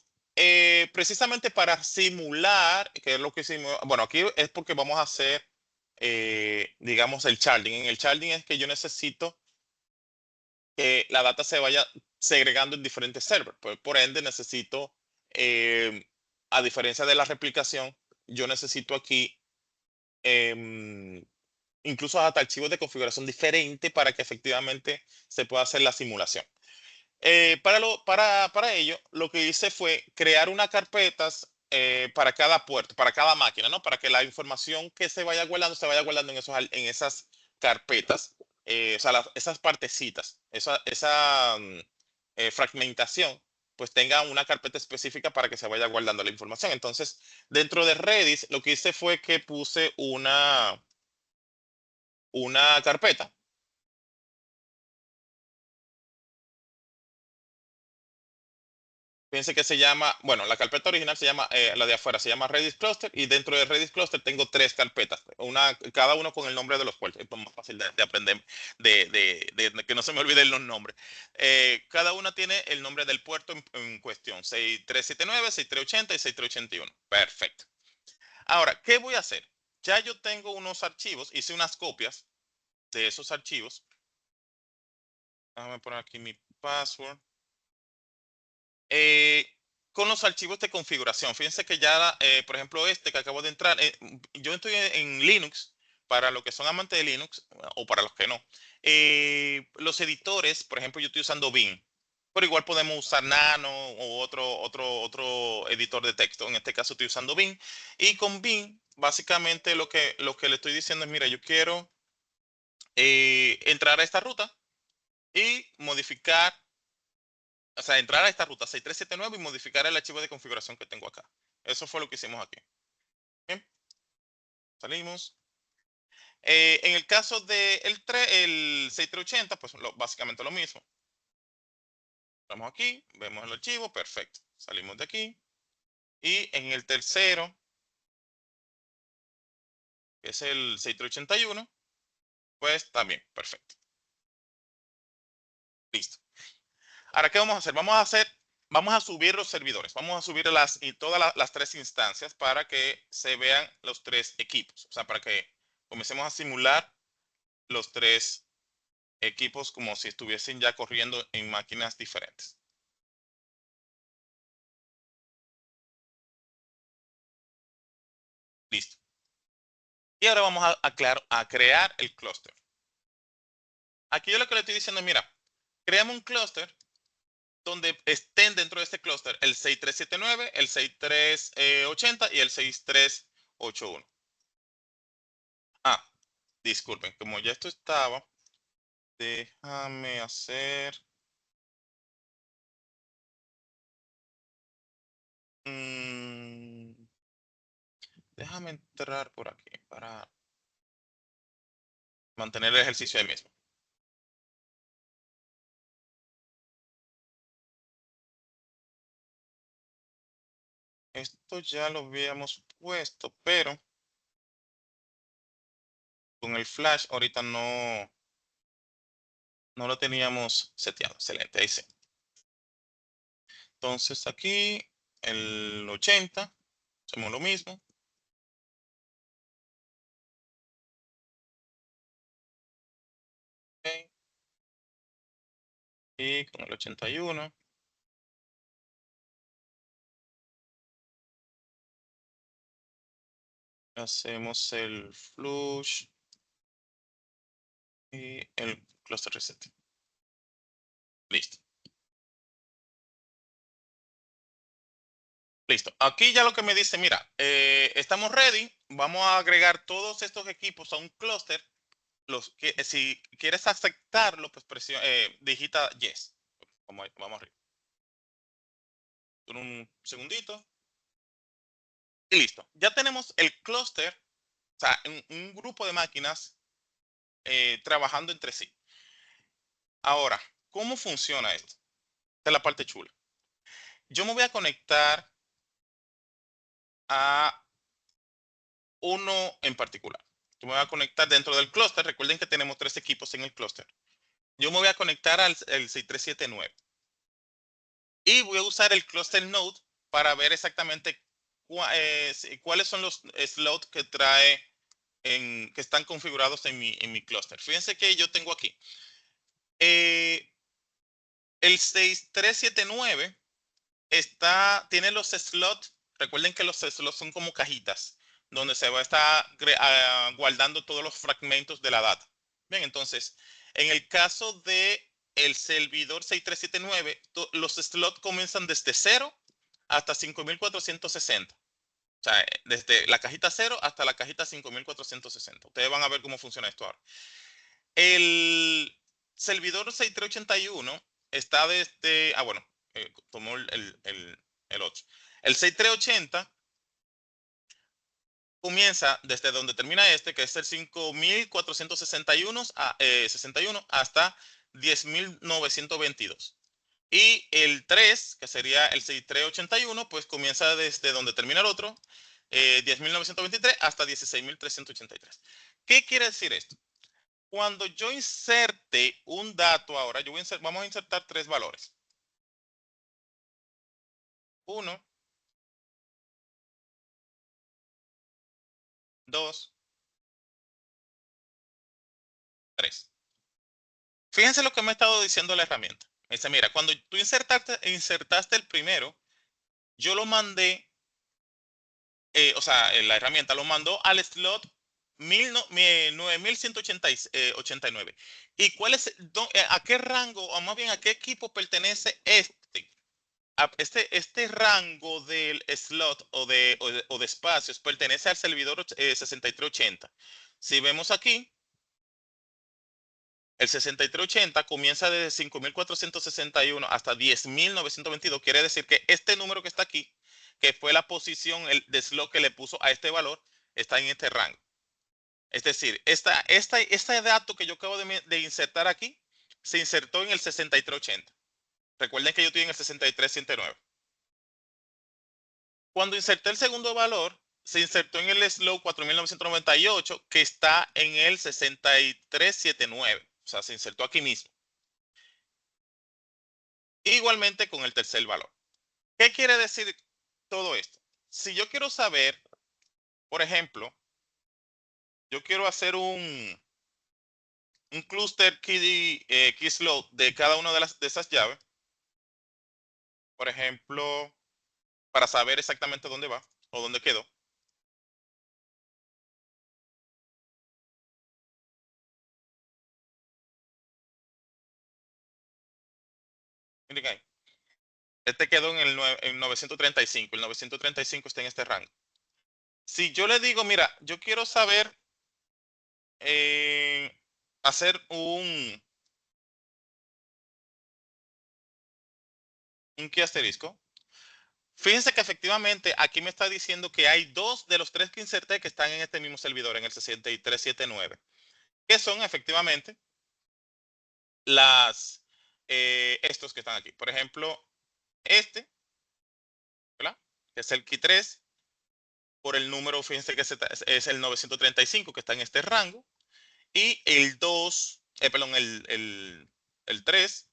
precisamente para simular, que es lo que hicimos, bueno, aquí es porque vamos a hacer, digamos, el sharding. En el sharding es que yo necesito que la data se vaya segregando en diferentes servers. Por ende, necesito, eh, a diferencia de la replicación, yo necesito aquí em, incluso hasta archivos de configuración diferente para que efectivamente se pueda hacer la simulación. Para ello, lo que hice fue crear unas carpetas para cada puerto, para cada máquina, ¿no? Para que la información que se vaya guardando en esas carpetas, o sea, esas partecitas, esa fragmentación, pues tenga una carpeta específica para que se vaya guardando la información. Entonces, dentro de Redis, lo que hice fue que puse una carpeta. Fíjense que se llama, bueno, la carpeta original se llama, la de afuera se llama Redis Cluster y dentro de Redis Cluster tengo tres carpetas, cada uno con el nombre de los puertos. Es más fácil de aprender, de que no se me olviden los nombres. Cada una tiene el nombre del puerto en cuestión, 6379, 6380 y 6381. Perfecto. Ahora, ¿qué voy a hacer? Ya yo tengo unos archivos, hice unas copias de esos archivos. Déjame poner aquí mi password. eh, con los archivos de configuración. Fíjense que ya, por ejemplo, este que acabo de entrar, yo estoy en Linux, para los que son amantes de Linux o para los que no. Los editores, por ejemplo, yo estoy usando Vim, pero igual podemos usar Nano o otro editor de texto. En este caso estoy usando Vim. Y con Vim, básicamente lo que le estoy diciendo es, mira, yo quiero entrar a esta ruta y modificar, o sea, entrar a esta ruta 6379 y modificar el archivo de configuración que tengo acá. Eso fue lo que hicimos aquí. Bien, salimos. En el caso del el 6380, pues básicamente lo mismo. Estamos aquí, vemos el archivo, perfecto. Salimos de aquí. Y en el tercero, que es el 6381, pues también, perfecto. Listo. Ahora, ¿qué vamos a hacer? Vamos a subir los servidores. Vamos a subir todas las tres instancias para que se vean los tres equipos. O sea, para que comencemos a simular los tres equipos como si estuviesen ya corriendo en máquinas diferentes. Listo. Y ahora vamos a crear el clúster. Aquí yo lo que le estoy diciendo es, mira, creamos un clúster donde estén dentro de este clúster el 6379, el 6380 y el 6381. Ah, disculpen, como ya esto estaba, déjame hacer. mm, Déjame entrar por aquí para mantener el ejercicio ahí mismo. Esto ya lo habíamos puesto, pero con el flash ahorita no lo teníamos seteado. Excelente, ahí sí. Entonces aquí el 80. Hacemos lo mismo. Ok, y con el 81 hacemos el flush y el cluster reset. Listo. Listo. Aquí ya lo que me dice, mira, estamos ready. Vamos a agregar todos estos equipos a un clúster. Si quieres aceptarlo, pues digita yes. Vamos arriba. Un segundito. Y listo. Ya tenemos el clúster, o sea, un grupo de máquinas trabajando entre sí. Ahora, ¿cómo funciona esto? Esta es la parte chula. Yo me voy a conectar a uno en particular. Yo me voy a conectar dentro del clúster. Recuerden que tenemos 3 equipos en el clúster. Yo me voy a conectar al 6379 y voy a usar el cluster node para ver exactamente cuáles son los slots que trae que están configurados en mi clúster. Fíjense que yo tengo aquí eh, el 6379 tiene los slots. Recuerden que los slots son como cajitas donde se va a estar guardando todos los fragmentos de la data. Bien, entonces, en el caso de el servidor 6379, los slots comienzan desde 0 hasta 5460. O sea, desde la cajita 0 hasta la cajita 5460. Ustedes van a ver cómo funciona esto ahora. El servidor 6381 está desde, bueno, tomó el otro. El 6380 comienza desde donde termina este, que es el 5461 61 hasta 10.922. Y el 3, que sería el 6381, pues comienza desde donde termina el otro, 10.923 hasta 16.383. ¿Qué quiere decir esto? Cuando yo inserte un dato ahora, vamos a insertar 3 valores. 1, 2, 3. Fíjense lo que me ha estado diciendo la herramienta. Me dice, mira, cuando tú insertaste el primero, yo lo mandé, o sea, la herramienta lo mandó al slot 9189. ¿Y cuál es, a qué rango, o más bien a qué equipo pertenece este? Este rango del slot o de espacios pertenece al servidor 6380. Si vemos aquí, el 6380 comienza desde 5461 hasta 10.922. Quiere decir que este número que está aquí, que fue la posición de slot que le puso a este valor, está en este rango. Es decir, este dato que yo acabo de insertar aquí, se insertó en el 6380. Recuerden que yo estoy en el 6379. Cuando inserté el segundo valor, se insertó en el slow 4998, que está en el 6379. O sea, se insertó aquí mismo. Igualmente con el tercer valor. ¿Qué quiere decir todo esto? Si yo quiero saber, por ejemplo, yo quiero hacer un cluster key slow de cada una de esas llaves, por ejemplo, para saber exactamente dónde va o dónde quedó. Miren ahí. Este quedó en 935. El 935 está en este rango. Si yo le digo, mira, yo quiero saber eh, hacer un key asterisco, fíjense que efectivamente aquí me está diciendo que hay 2 de los 3 que inserté que están en este mismo servidor, en el 6379, que son efectivamente estos que están aquí. Por ejemplo, este, ¿verdad? Que es el key 3, por el número, fíjense que es el 935 que está en este rango, y el 2, perdón, el 3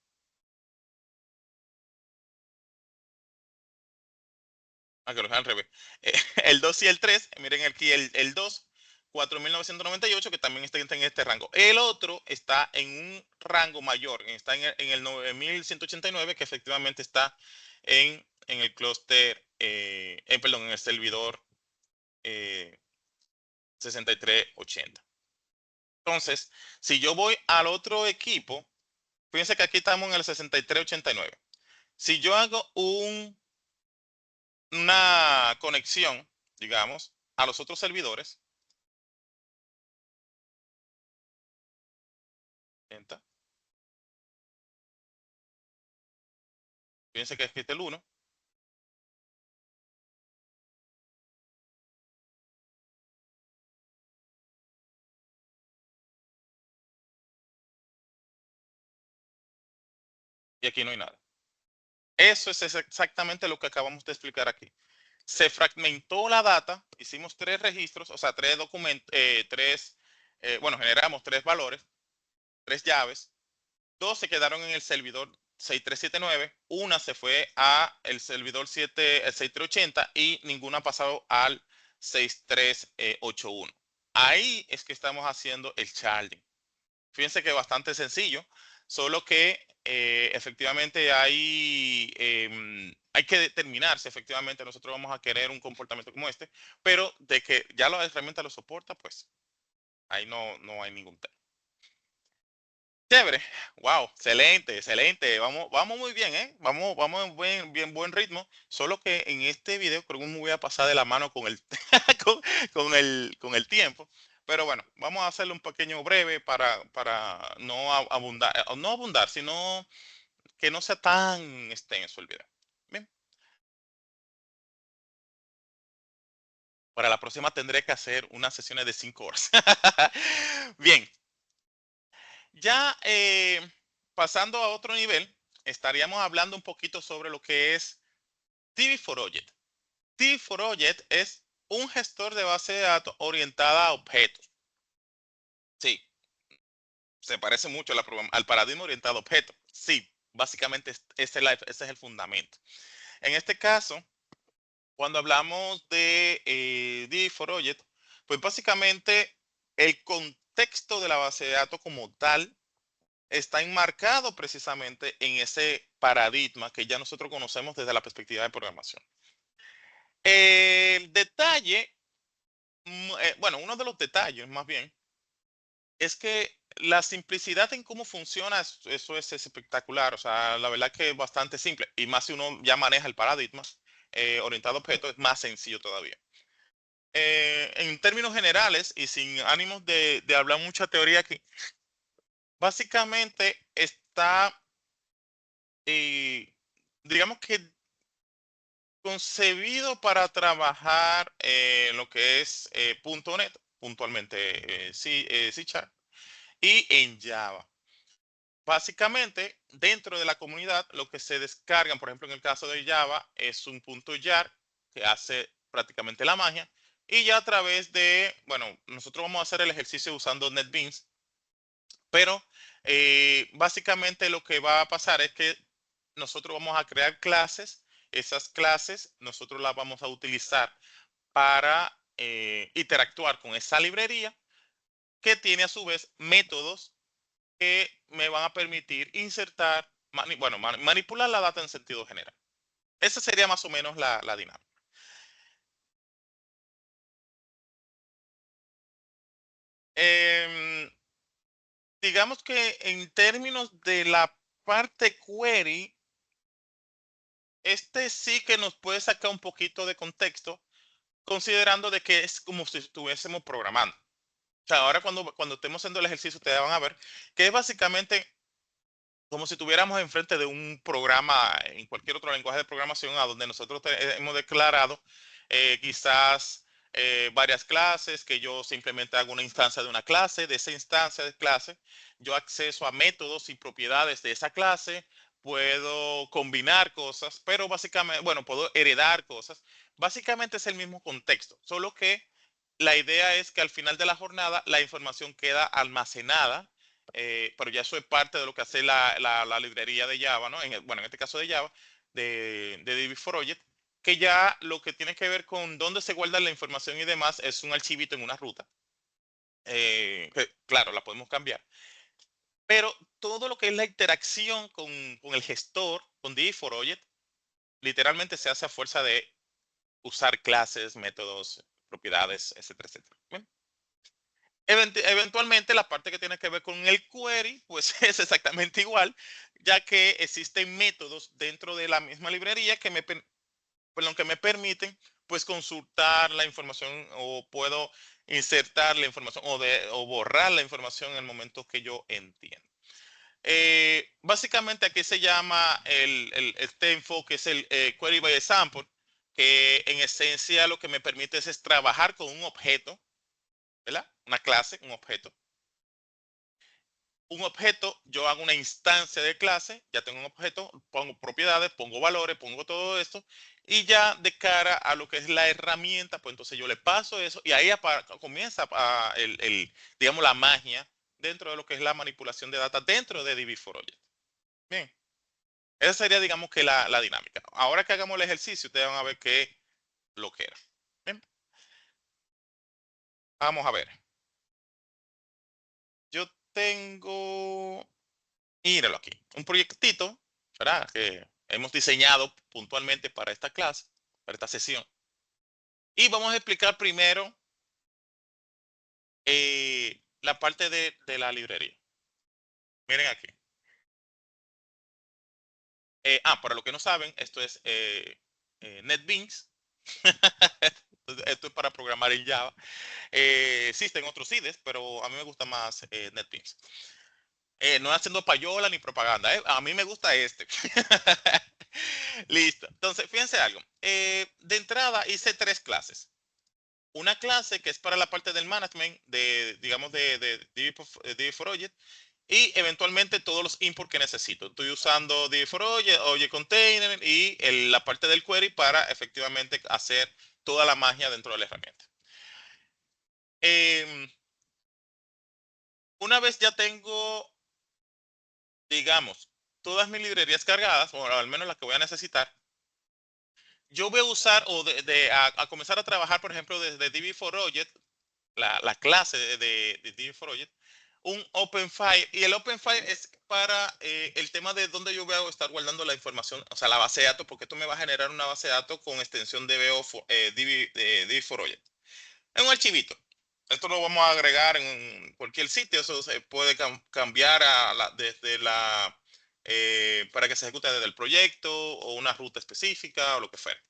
que lo al revés. El 2 y el 3, miren aquí el 2, 4.998, que también está en este rango. El otro está en un rango mayor, está en el 9.189, que efectivamente está en el clúster, perdón, en el servidor, 6380. Entonces, si yo voy al otro equipo, fíjense que aquí estamos en el 6389. Si yo hago una conexión, digamos, a los otros servidores, enta, fíjense que aquí está el 1 y aquí no hay nada. Eso es exactamente lo que acabamos de explicar aquí. Se fragmentó la data, hicimos tres registros, o sea, tres documentos, bueno, generamos tres valores, tres llaves. Dos se quedaron en el servidor 6379, una se fue a el servidor 6380 y ninguna ha pasado al 6381. Ahí es que estamos haciendo el sharding. Fíjense que es bastante sencillo, solo que efectivamente hay que determinar si efectivamente nosotros vamos a querer un comportamiento como este, pero de que ya la herramienta lo soporta, pues ahí no hay ningún tema. Chévere, wow, excelente, excelente. Vamos muy bien, ¿eh? Vamos en buen ritmo. Solo que en este video creo que me voy a pasar de la mano con el, con, con el tiempo. Pero bueno, vamos a hacerlo un pequeño breve para no abundar, no abundar, sino que no sea tan extenso el video. Bien, para la próxima tendré que hacer unas sesiones de 5 horas. Bien, ya pasando a otro nivel, estaríamos hablando un poquito sobre lo que es DB4Object. DB4Object es un gestor de base de datos orientada a objetos. Sí, se parece mucho al paradigma orientado a objetos. Sí, básicamente ese es el fundamento. En este caso, cuando hablamos de DB4Object, pues básicamente el contexto de la base de datos como tal está enmarcado precisamente en ese paradigma que ya nosotros conocemos desde la perspectiva de programación. El detalle, bueno, uno de los detalles más bien, es que la simplicidad en cómo funciona, eso es espectacular. O sea, la verdad que es bastante simple. Y más si uno ya maneja el paradigma orientado a objetos, es más sencillo todavía. En términos generales y sin ánimos de hablar mucha teoría aquí, básicamente está, eh, digamos que concebido para trabajar lo que es .NET, puntualmente C Sharp, y en Java. Básicamente, dentro de la comunidad, lo que se descargan, por ejemplo, en el caso de Java, es un .jar que hace prácticamente la magia. Y ya a través de, bueno, nosotros vamos a hacer el ejercicio usando NetBeans, pero básicamente lo que va a pasar es que nosotros vamos a crear clases. Esas clases nosotros las vamos a utilizar para interactuar con esa librería que tiene a su vez métodos que me van a permitir insertar, bueno, manipular la data en sentido general. Esa sería más o menos la dinámica. Em, digamos que en términos de la parte query, este sí que nos puede sacar un poquito de contexto, considerando de que es como si estuviésemos programando. O sea, ahora cuando estemos haciendo el ejercicio, ustedes van a ver que es básicamente como si tuviéramos enfrente de un programa en cualquier otro lenguaje de programación a donde nosotros hemos declarado quizás varias clases, que yo simplemente hago una instancia de una clase, de esa instancia de clase, yo acceso a métodos y propiedades de esa clase, puedo combinar cosas, pero básicamente, bueno, puedo heredar cosas. Básicamente es el mismo contexto, solo que la idea es que al final de la jornada la información queda almacenada, pero ya eso es parte de lo que hace la librería de Java, ¿no? Bueno, en este caso de Java, de DB4Object. que ya lo que tiene que ver con dónde se guarda la información y demás es un archivito en una ruta. Que, claro, la podemos cambiar. Pero todo lo que es la interacción con el gestor, con DB4Object, literalmente se hace a fuerza de usar clases, métodos, propiedades, etcétera, etcétera. Bien. Eventualmente la parte que tiene que ver con el query, pues es exactamente igual, ya que existen métodos dentro de la misma librería que me permiten pues consultar la información o puedo insertar la información o borrar la información en el momento que yo entiendo. Básicamente aquí se llama este enfoque es el Query by Example, que en esencia lo que me permite es trabajar con un objeto, ¿verdad? Una clase, un objeto. Un objeto, yo hago una instancia de clase, ya tengo un objeto, pongo propiedades, pongo valores, pongo todo esto, y ya de cara a lo que es la herramienta, pues entonces yo le paso eso y ahí comienza digamos, la magia dentro de lo que es la manipulación de data dentro de DB4Object. Bien, esa sería, digamos, que la dinámica. Ahora que hagamos el ejercicio, ustedes van a ver qué lo que era. Bien, vamos a ver. Yo tengo, míralo aquí, un proyectito, ¿verdad? Que hemos diseñado puntualmente para esta clase, para esta sesión. Y vamos a explicar primero la parte de la librería. Miren aquí. Para los que no saben, esto es NetBeans. Esto es para programar en Java. Existen otros IDEs, pero a mí me gusta más NetBeans. No haciendo payola ni propaganda, a mí me gusta este. Listo. Entonces, fíjense algo. De entrada hice tres clases. Una clase que es para la parte del management digamos, de DB4Object y eventualmente todos los imports que necesito. Estoy usando DB4Object, Object Container y la parte del query para efectivamente hacer toda la magia dentro de la herramienta. Em, una vez ya tengo, digamos, todas mis librerías cargadas, o al menos las que voy a necesitar, yo voy a usar a comenzar a trabajar, por ejemplo, desde DB4Object, la clase de DB4Object, un OpenFile. Y el OpenFile es para el tema de dónde yo voy a estar guardando la información, o sea, la base de datos, porque esto me va a generar una base de datos con extensión DB4Object. Es un archivito. Esto lo vamos a agregar en cualquier sitio. Eso se puede cambiar desde para que se ejecute desde el proyecto o una ruta específica o lo que fuera.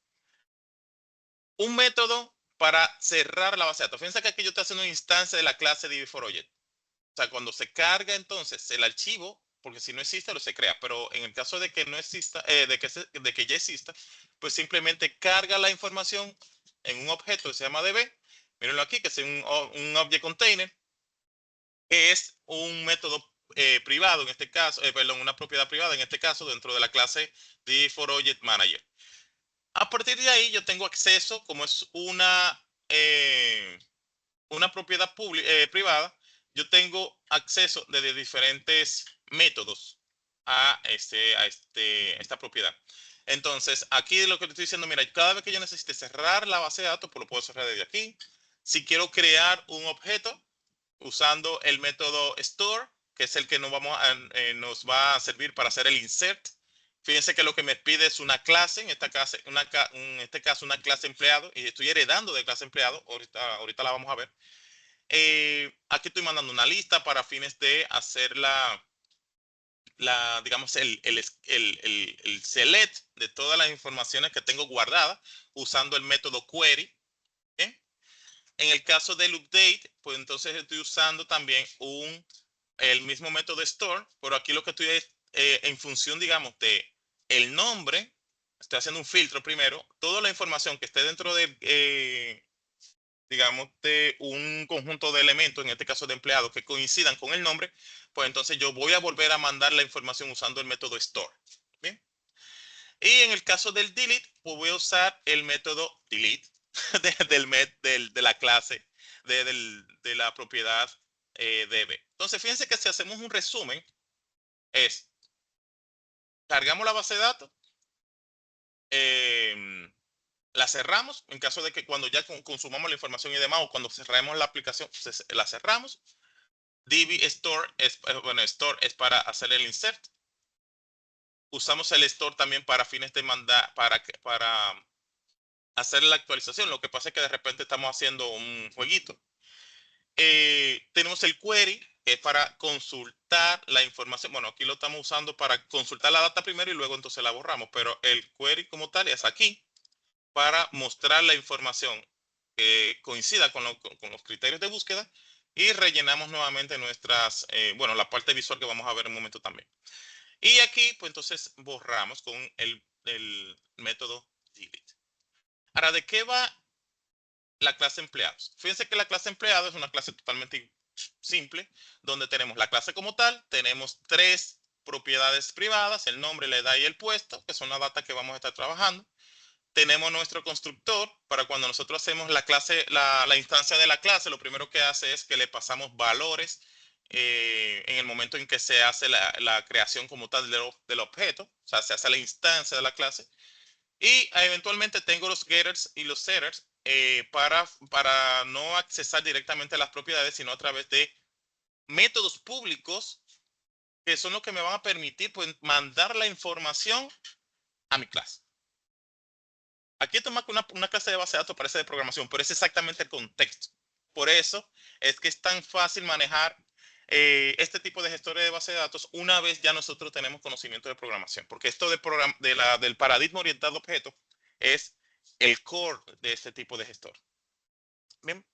Un método para cerrar la base de datos. Fíjense que aquí yo estoy haciendo una instancia de la clase DB4Object. O sea, cuando se carga entonces el archivo, porque si no existe, lo se crea. Pero en el caso de que no exista, de que ya exista, pues simplemente carga la información en un objeto que se llama DB. Mírenlo aquí, que es un Object Container, que es un método privado en este caso, perdón, una propiedad privada en este caso dentro de la clase DB4Object Manager. A partir de ahí yo tengo acceso, como es una propiedad privada, yo tengo acceso desde diferentes métodos esta propiedad. Entonces, aquí lo que te estoy diciendo, mira, cada vez que yo necesite cerrar la base de datos, pues lo puedo cerrar desde aquí. Si quiero crear un objeto usando el método store, que es el que nos va a servir para hacer el insert. Fíjense que lo que me pide es una clase, en este caso una clase empleado, y estoy heredando de clase empleado, ahorita la vamos a ver. Aquí estoy mandando una lista para fines de hacer digamos, el select de todas las informaciones que tengo guardadas usando el método query. ¿Eh? En el caso del update, pues entonces estoy usando también el mismo método store, pero aquí lo que estoy es en función, digamos, de el nombre, estoy haciendo un filtro primero, toda la información que esté dentro de, digamos, de un conjunto de elementos, en este caso de empleados, que coincidan con el nombre, pues entonces yo voy a volver a mandar la información usando el método store. ¿Bien? Y en el caso del delete, pues voy a usar el método delete de la clase, de la propiedad DB. Entonces, fíjense que si hacemos un resumen, es cargamos la base de datos, la cerramos en caso de que cuando ya consumamos la información y demás, o cuando cerremos la aplicación, la cerramos. DB Store es, bueno, Store es para hacer el insert. Usamos el Store también para fines de mandar, para hacer la actualización. Lo que pasa es que de repente estamos haciendo un jueguito. Tenemos el query, que es para consultar la información. Bueno, aquí lo estamos usando para consultar la data primero y luego entonces la borramos. Pero el query como tal es aquí para mostrar la información que coincida con los criterios de búsqueda y rellenamos nuevamente bueno, la parte visual que vamos a ver en un momento también. Y aquí, pues entonces borramos con el método delete. Ahora, ¿de qué va la clase empleados? Fíjense que la clase empleados es una clase totalmente simple, donde tenemos la clase como tal, tenemos tres propiedades privadas, el nombre, la edad y el puesto, que son la data que vamos a estar trabajando. Tenemos nuestro constructor para cuando nosotros hacemos la clase, la instancia de la clase, lo primero que hace es que le pasamos valores en el momento en que se hace la creación como tal del objeto, o sea, se hace la instancia de la clase. Y eventualmente tengo los getters y los setters para no accesar directamente a las propiedades, sino a través de métodos públicos que son los que me van a permitir pues, mandar la información a mi clase. Aquí esto es más que una clase de base de datos, parece de programación, pero es exactamente el contexto. Por eso es que es tan fácil manejar este tipo de gestores de base de datos una vez ya nosotros tenemos conocimiento de programación. Porque esto del paradigma orientado a objetos es el core de este tipo de gestor. Bien.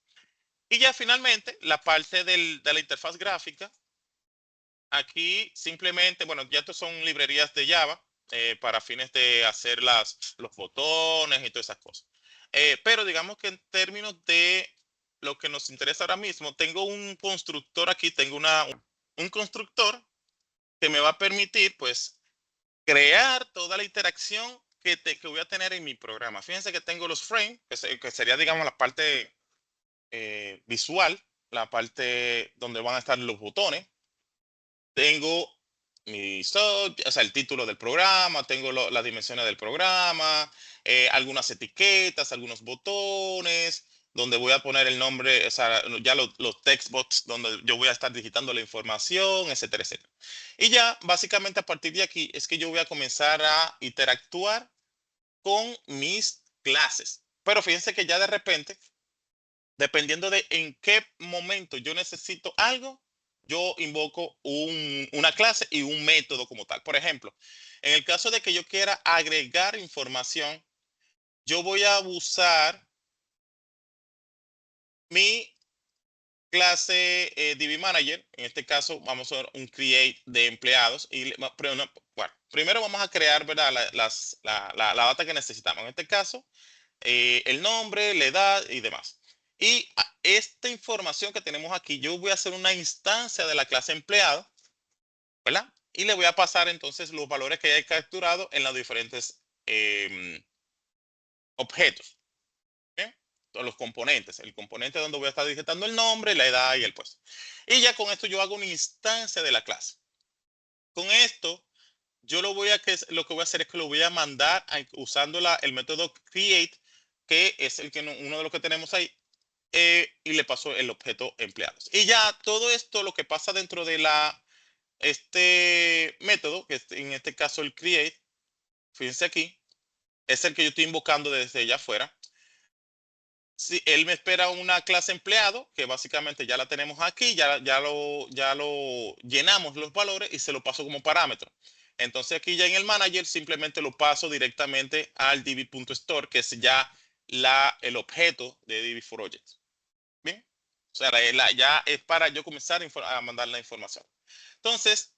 Y ya finalmente la parte de la interfaz gráfica. Aquí simplemente, bueno, ya estos son librerías de Java para fines de hacer los botones y todas esas cosas. Pero digamos que en términos de lo que nos interesa ahora mismo, tengo un constructor aquí, tengo un constructor que me va a permitir, pues, crear toda la interacción que voy a tener en mi programa. Fíjense que tengo los frames, que sería, digamos, la parte visual, la parte donde van a estar los botones. Tengo o sea, el título del programa, tengo las dimensiones del programa, algunas etiquetas, algunos botones, donde voy a poner el nombre, o sea, ya los text box donde yo voy a estar digitando la información, etcétera, etcétera. Y ya, básicamente a partir de aquí es que yo voy a comenzar a interactuar con mis clases. Pero fíjense que ya de repente dependiendo de en qué momento yo necesito algo, yo invoco una clase y un método como tal. Por ejemplo, en el caso de que yo quiera agregar información, yo voy a usar mi clase DB Manager. En este caso, vamos a ver un create de empleados. Bueno, primero vamos a crear, ¿verdad? La data que necesitamos. En este caso, el nombre, la edad y demás. Y esta información que tenemos aquí, yo voy a hacer una instancia de la clase empleado, ¿verdad? Y le voy a pasar entonces los valores que haya capturado en los diferentes objetos. ¿Bien? Todos los componentes. El componente donde voy a estar digitando el nombre, la edad y el puesto. Y ya con esto yo hago una instancia de la clase. Con esto, yo lo que voy a hacer es que lo voy a mandar usando el método create, que es uno de los que tenemos ahí, y le paso el objeto empleados. Y ya todo esto, lo que pasa dentro de este método, que es en este caso el create, fíjense aquí, es el que yo estoy invocando desde allá afuera. Si él me espera una clase empleado, que básicamente ya la tenemos aquí, ya lo llenamos los valores y se lo paso como parámetro. Entonces aquí ya en el manager simplemente lo paso directamente al db.store, que es ya el objeto de db4object. Bien. O sea, ya es para yo comenzar a mandar la información. Entonces,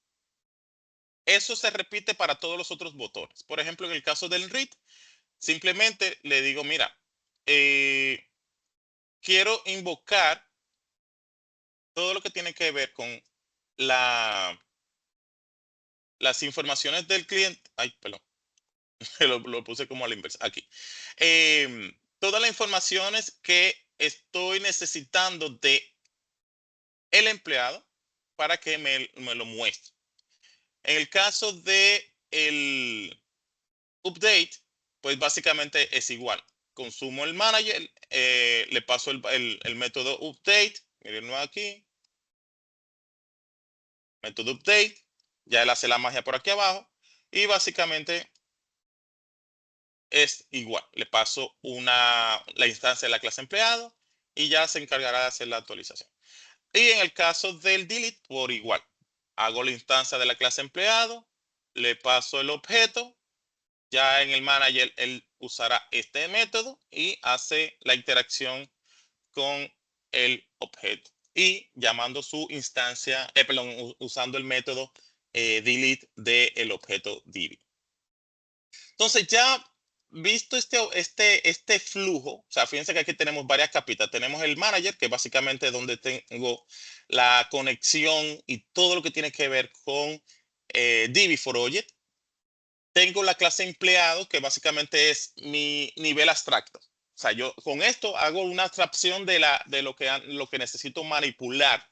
eso se repite para todos los otros botones. Por ejemplo, en el caso del read, simplemente le digo, mira, quiero invocar todo lo que tiene que ver con la, las informaciones del cliente. Ay, perdón, lo puse como a la inversa. Aquí. Todas las informaciones que estoy necesitando de el empleado para que me lo muestre. En el caso de el update, pues básicamente es igual. consumo el manager, le paso el método update, mirenlo aquí, método update, ya él hace la magia por aquí abajo y básicamente es igual. Le paso la instancia de la clase empleado y ya se encargará de hacer la actualización. Y en el caso del delete, por igual. Hago la instancia de la clase empleado, le paso el objeto, ya en el manager él usará este método y hace la interacción con el objeto y llamando su instancia, perdón, usando el método delete del objeto div. Entonces ya visto este flujo, o sea, fíjense que aquí tenemos varias capitas. Tenemos el manager, que básicamente es donde tengo la conexión y todo lo que tiene que ver con Divi for Object. Tengo la clase empleado, que básicamente es mi nivel abstracto. O sea, yo con esto hago una abstracción de lo que necesito manipular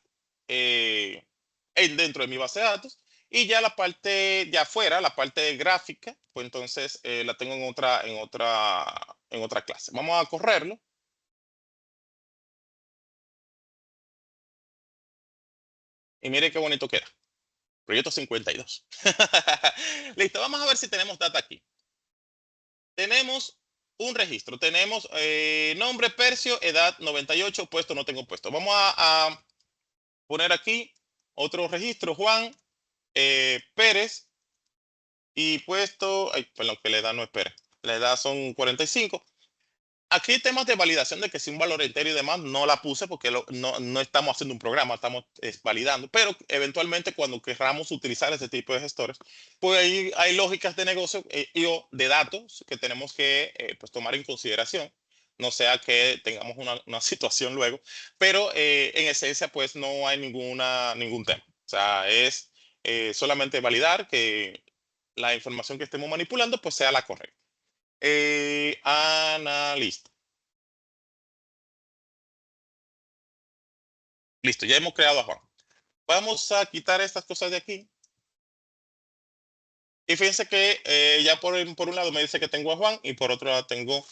eh, dentro de mi base de datos. Y ya la parte de afuera, la parte gráfica, pues entonces la tengo en otra clase. Vamos a correrlo. Y mire qué bonito queda. Proyecto 52. Listo, vamos a ver si tenemos data aquí. Tenemos un registro. Tenemos nombre, Percio, edad 98, puesto, no tengo puesto. Vamos a poner aquí otro registro, Juan Pérez, y puesto, ay, perdón, que la edad no es Pérez, la edad son 45. Aquí hay temas de validación de que si un valor entero y demás no la puse porque no estamos haciendo un programa, estamos validando, pero eventualmente cuando queramos utilizar ese tipo de gestores, pues ahí hay lógicas de negocio y o de datos que tenemos que pues tomar en consideración, no sea que tengamos una situación luego, pero en esencia pues no hay ningún tema. O sea, es solamente validar que la información que estemos manipulando pues sea la correcta. Analista. Listo, ya hemos creado a Juan. Vamos a quitar estas cosas de aquí. Y fíjense que ya por un lado me dice que tengo a Juan y por otro lado tengo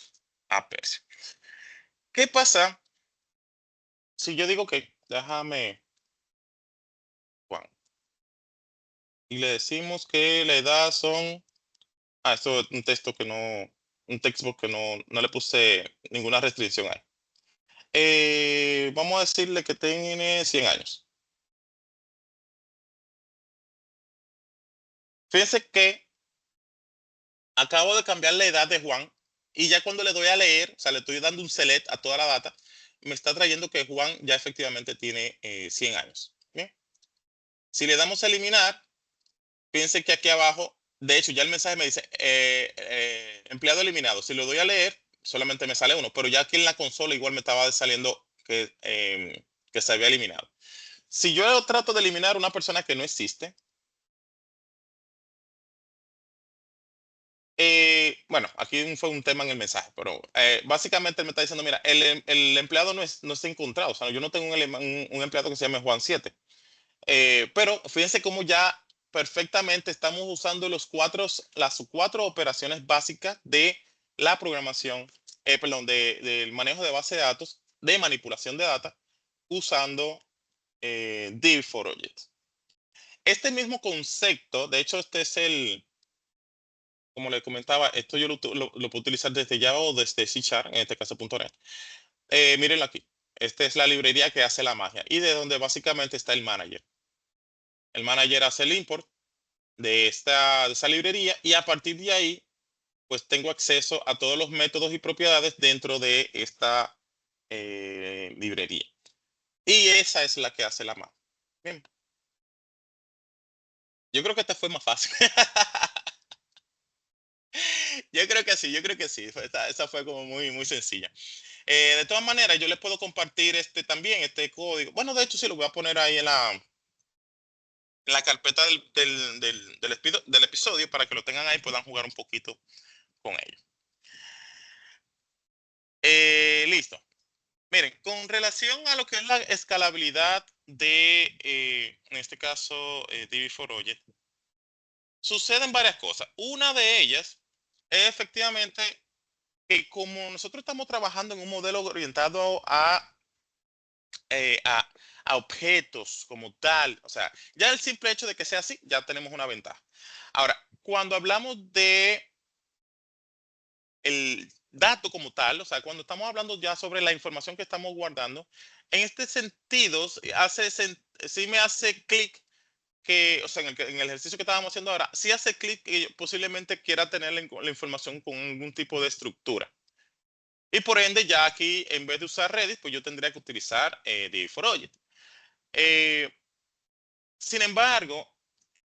a Percy. ¿Qué pasa si yo digo que déjame Juan y le decimos que la edad son... Ah, esto es un texto que no... Un texto que no le puse ninguna restricción ahí. Vamos a decirle que tiene 100 años. Fíjense que acabo de cambiar la edad de Juan y ya cuando le doy a leer, o sea, le estoy dando un select a toda la data, me está trayendo que Juan ya efectivamente tiene 100 años. ¿Bien? Si le damos a eliminar, fíjense que aquí abajo, de hecho, ya el mensaje me dice empleado eliminado. Si lo doy a leer, solamente me sale uno, pero ya aquí en la consola igual me estaba saliendo que se había eliminado. Si yo trato de eliminar una persona que no existe, bueno, aquí fue un tema en el mensaje, pero básicamente él me está diciendo, mira, el empleado no está encontrado, o sea, yo no tengo un empleado que se llame Juan 7, pero fíjense cómo ya perfectamente estamos usando las cuatro operaciones básicas de la programación, perdón, del manejo de base de datos, de manipulación de data, usando Div for Objects. Este mismo concepto, de hecho, este es como le comentaba, esto yo lo puedo utilizar desde Java o desde C Sharp, en este caso .NET. Mírenlo aquí. Esta es la librería que hace la magia y de donde básicamente está el manager. El manager hace el import de esa librería y a partir de ahí, pues tengo acceso a todos los métodos y propiedades dentro de esta librería. Y esa es la que hace la magia. Bien. Yo creo que esta fue más fácil. Yo creo que sí. Esa fue como muy sencilla. De todas maneras, yo les puedo compartir también este código. Bueno, de hecho, sí lo voy a poner ahí en la carpeta del episodio para que lo tengan ahí y puedan jugar un poquito con ello. Listo. Miren, con relación a lo que es la escalabilidad en este caso, DB4Project, suceden varias cosas. Una de ellas es efectivamente que como nosotros estamos trabajando en un modelo orientado a objetos como tal, o sea, ya el simple hecho de que sea así, ya tenemos una ventaja. Ahora, cuando hablamos de el dato como tal, o sea, cuando estamos hablando ya sobre la información que estamos guardando, en este sentido, sí me hace clic que, o sea, en el ejercicio que estábamos haciendo ahora, sí hace clic que yo posiblemente quiera tener la información con algún tipo de estructura. Y por ende, ya aquí, en vez de usar Redis, pues yo tendría que utilizar Divi4Object. Eh, Sin embargo,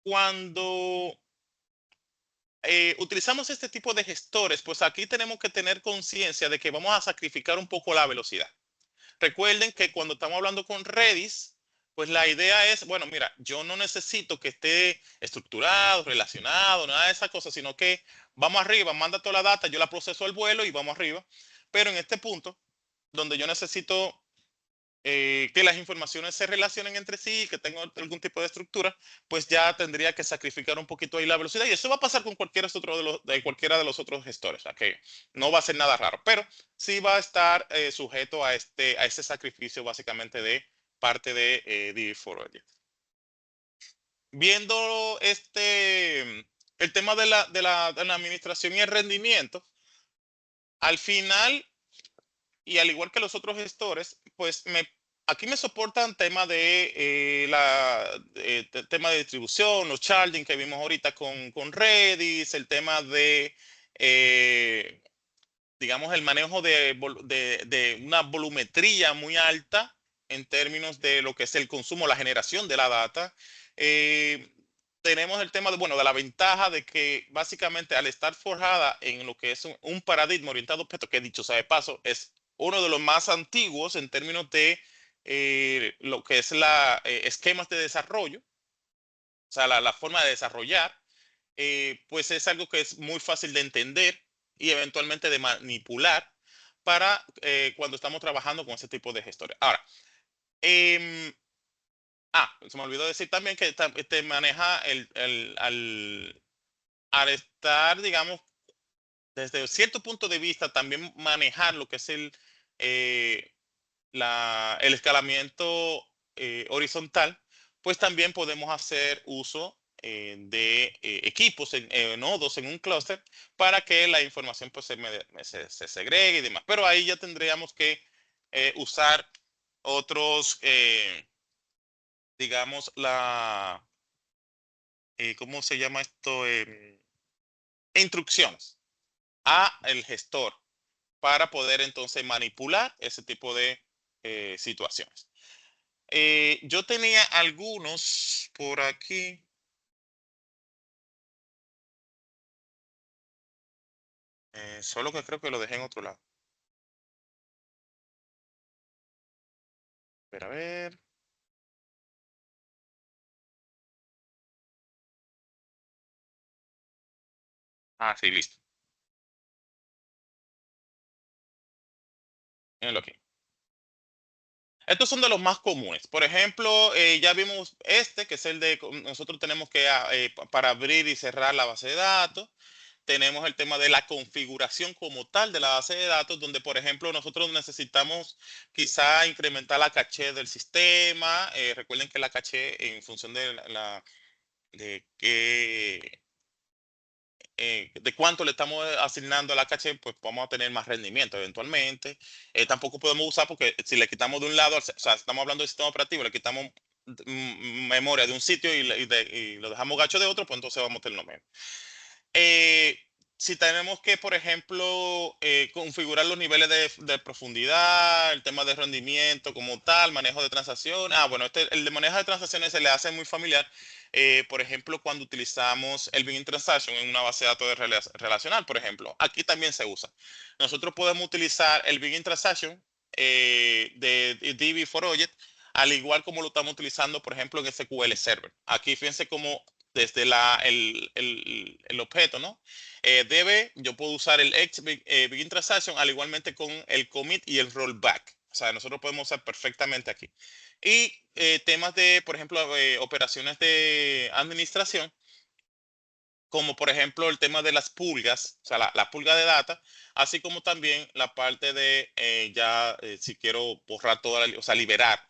cuando utilizamos este tipo de gestores, pues aquí tenemos que tener conciencia de que vamos a sacrificar un poco la velocidad. Recuerden que cuando estamos hablando con Redis, pues la idea es, bueno, mira, yo no necesito que esté estructurado, relacionado, nada de esas cosas, sino que vamos arriba, manda toda la data, yo la proceso al vuelo y vamos arriba. Pero en este punto, donde yo necesito que las informaciones se relacionen entre sí, que tengan algún tipo de estructura, pues ya tendría que sacrificar un poquito ahí la velocidad. Y eso va a pasar con cualquiera de los otros gestores, o sea que no va a ser nada raro, pero sí va a estar sujeto a este sacrificio básicamente de parte de DB4. Viendo el tema de la administración y el rendimiento, al final y al igual que los otros gestores, pues aquí me soportan tema de tema de distribución, los charging que vimos ahorita con Redis, el tema de, eh, digamos, el manejo de una volumetría muy alta en términos de lo que es el consumo, la generación de la data. Eh, Tenemos el tema bueno, de la ventaja de que básicamente al estar forjada en lo que es un paradigma orientado a objetos, que dicho sea de paso, es uno de los más antiguos en términos de lo que es la esquemas de desarrollo, o sea, la forma de desarrollar, pues es algo que es muy fácil de entender y eventualmente de manipular para cuando estamos trabajando con ese tipo de gestores. Ahora, em, se me olvidó decir también que te maneja al estar, digamos, desde cierto punto de vista, también manejar lo que es eh, el escalamiento horizontal, pues también podemos hacer uso de equipos, nodos en un clúster para que la información pues se segregue y demás. Pero ahí ya tendríamos que usar otros, digamos, ¿cómo se llama esto? Instrucciones a el gestor para poder entonces manipular ese tipo de situaciones. Yo tenía algunos por aquí, solo que creo que lo dejé en otro lado. Pero a ver. Ah, sí, listo. Mírenlo aquí. Estos son de los más comunes. Por ejemplo, ya vimos este, que es el de nosotros tenemos que, para abrir y cerrar la base de datos. Tenemos el tema de la configuración como tal de la base de datos, donde, por ejemplo, nosotros necesitamos quizá incrementar la caché del sistema. Recuerden que la caché, en función de qué de cuánto le estamos asignando a la caché, pues vamos a tener más rendimiento eventualmente. Tampoco podemos usar porque si le quitamos de un lado, o sea, estamos hablando del sistema operativo, le quitamos memoria de un sitio y lo dejamos gacho de otro, pues entonces vamos a tener lo mismo. Eh, si tenemos que, por ejemplo, configurar los niveles de profundidad, el tema de rendimiento como tal, manejo de transacciones. Bueno, el de manejo de transacciones se le hace muy familiar. Por ejemplo, cuando utilizamos el Begin Transaction en una base de datos relacional, por ejemplo, aquí también se usa. Nosotros podemos utilizar el Begin Transaction de DB4Object, al igual como lo estamos utilizando, por ejemplo, en SQL Server. Aquí fíjense cómo desde el objeto, ¿no? Yo puedo usar el begin transaction al igualmente con el commit y el rollback. O sea, nosotros podemos usar perfectamente aquí. Y temas de, por ejemplo, operaciones de administración, como por ejemplo el tema de las pulgas, o sea, la pulga de data, así como también la parte de si quiero borrar toda o sea, liberar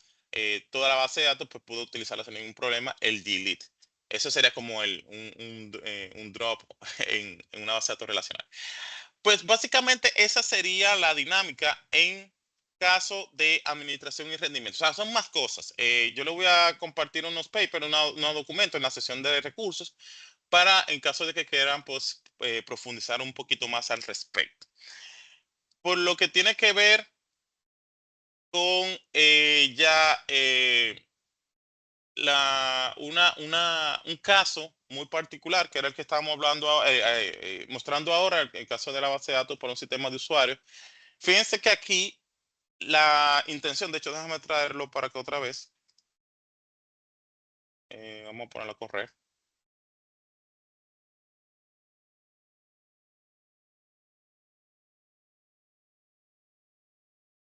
toda la base de datos, pues puedo utilizarla sin ningún problema, el delete. Eso sería como un drop en una base de datos relacional. Pues básicamente esa sería la dinámica en caso de administración y rendimiento. O sea, son más cosas. Yo le voy a compartir unos papers, unos documentos en la sesión de recursos para, en caso de que quieran, pues, profundizar un poquito más al respecto. Por lo que tiene que ver con un caso muy particular, que era el que estábamos hablando, mostrando ahora, el caso de la base de datos por un sistema de usuarios. Fíjense que aquí la intención, de hecho, déjame traerlo para que otra vez, vamos a ponerlo a correr.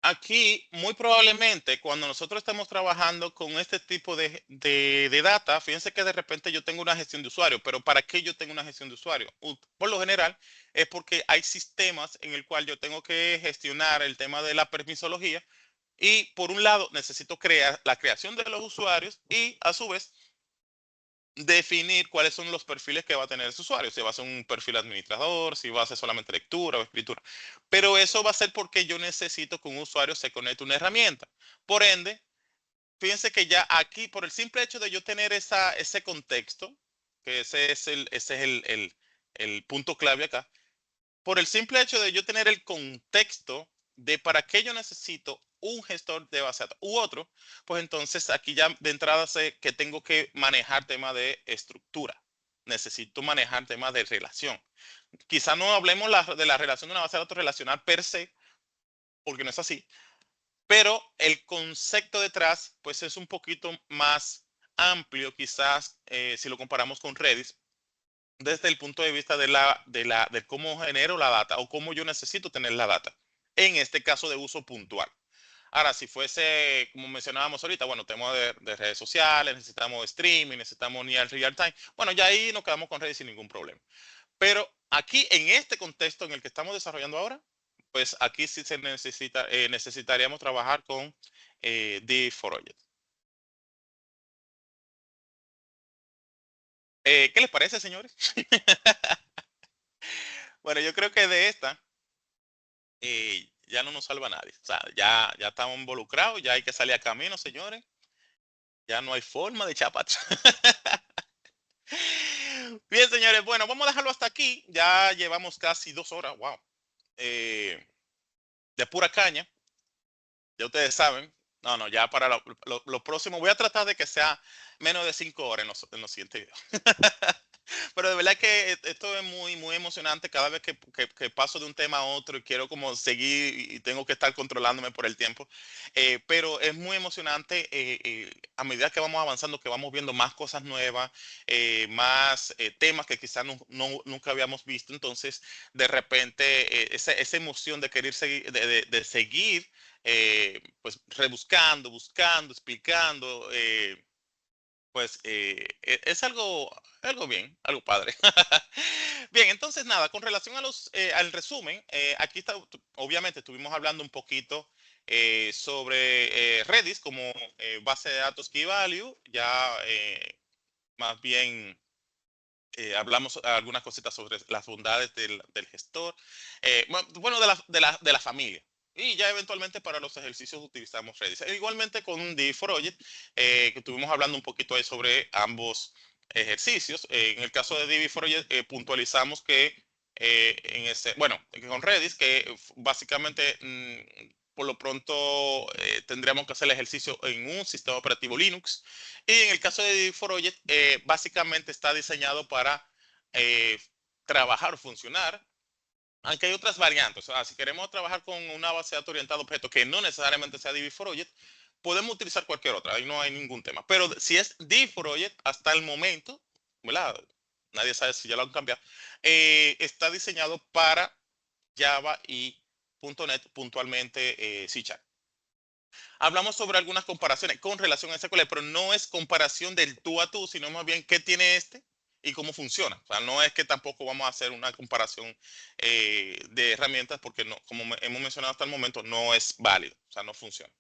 Aquí, muy probablemente, cuando nosotros estamos trabajando con este tipo de data, fíjense que de repente yo tengo una gestión de usuario, pero ¿para qué yo tengo una gestión de usuario? Por lo general, es porque hay sistemas en el cual yo tengo que gestionar el tema de la permisología y por un lado necesito crear la creación de los usuarios y a su vez definir cuáles son los perfiles que va a tener ese usuario, si va a ser un perfil administrador, si va a ser solamente lectura o escritura. Pero eso va a ser porque yo necesito que un usuario se conecte a una herramienta. Por ende, fíjense que ya aquí, por el simple hecho de yo tener ese contexto, que ese es el punto clave acá, por el simple hecho de yo tener el contexto de para qué yo necesito un gestor de base de datos u otro, pues entonces aquí ya de entrada sé que tengo que manejar tema de estructura. Necesito manejar tema de relación. Quizá no hablemos de la relación de una base de datos relacional per se, porque no es así, pero el concepto detrás, pues es un poquito más amplio, quizás si lo comparamos con Redis, desde el punto de vista de cómo genero la data o cómo yo necesito tener la data. En este caso de uso puntual. Ahora, si fuese, como mencionábamos ahorita, bueno, tenemos de redes sociales, necesitamos streaming, necesitamos near real time. Bueno, ya ahí nos quedamos con redes sin ningún problema. Pero aquí, en este contexto en el que estamos desarrollando ahora, pues aquí sí necesitaríamos trabajar con D4Oject. ¿Qué les parece, señores? Bueno, yo creo que de esta ya no nos salva nadie. O sea, ya estamos involucrados, ya hay que salir a camino, señores. Ya no hay forma de echar para atrás. Bien, señores, bueno, vamos a dejarlo hasta aquí. Ya llevamos casi 2 horas, wow. eh, de pura caña, ya ustedes saben. No, no, ya para lo próximo voy a tratar de que sea menos de 5 horas en los siguientes videos. Pero de verdad que esto es muy, muy emocionante cada vez que paso de un tema a otro y quiero como seguir y tengo que estar controlándome por el tiempo. Pero es muy emocionante a medida que vamos avanzando, que vamos viendo más cosas nuevas, más temas que quizás nunca habíamos visto. Entonces, de repente, esa emoción de querer seguir, de seguir, pues rebuscando, buscando, explicando. Pues es algo bien, algo padre. Bien, entonces nada, con relación al resumen, aquí está, obviamente estuvimos hablando un poquito sobre Redis como base de datos Key Value, ya más bien hablamos algunas cositas sobre las bondades del gestor, bueno, de la familia. Y ya eventualmente para los ejercicios utilizamos Redis. Igualmente con DB4Oject, que estuvimos hablando un poquito ahí sobre ambos ejercicios. En el caso de DB4Oject, puntualizamos que bueno, que con Redis, que básicamente por lo pronto tendríamos que hacer el ejercicio en un sistema operativo Linux. Y en el caso de DB4Oject, básicamente está diseñado para eh, trabajar o funcionar, aunque hay otras variantes. O sea, si queremos trabajar con una base de datos orientada a objetos que no necesariamente sea DB4Oject, podemos utilizar cualquier otra, ahí no hay ningún tema. Pero si es DB4Oject, hasta el momento, ¿verdad? Nadie sabe si ya lo han cambiado, está diseñado para Java y .NET, puntualmente C#. Hablamos sobre algunas comparaciones con relación a SQL, pero no es comparación del tú a tú, sino más bien qué tiene este y cómo funciona. O sea, no es que tampoco vamos a hacer una comparación de herramientas porque no, como hemos mencionado hasta el momento, no es válido, o sea, no funciona.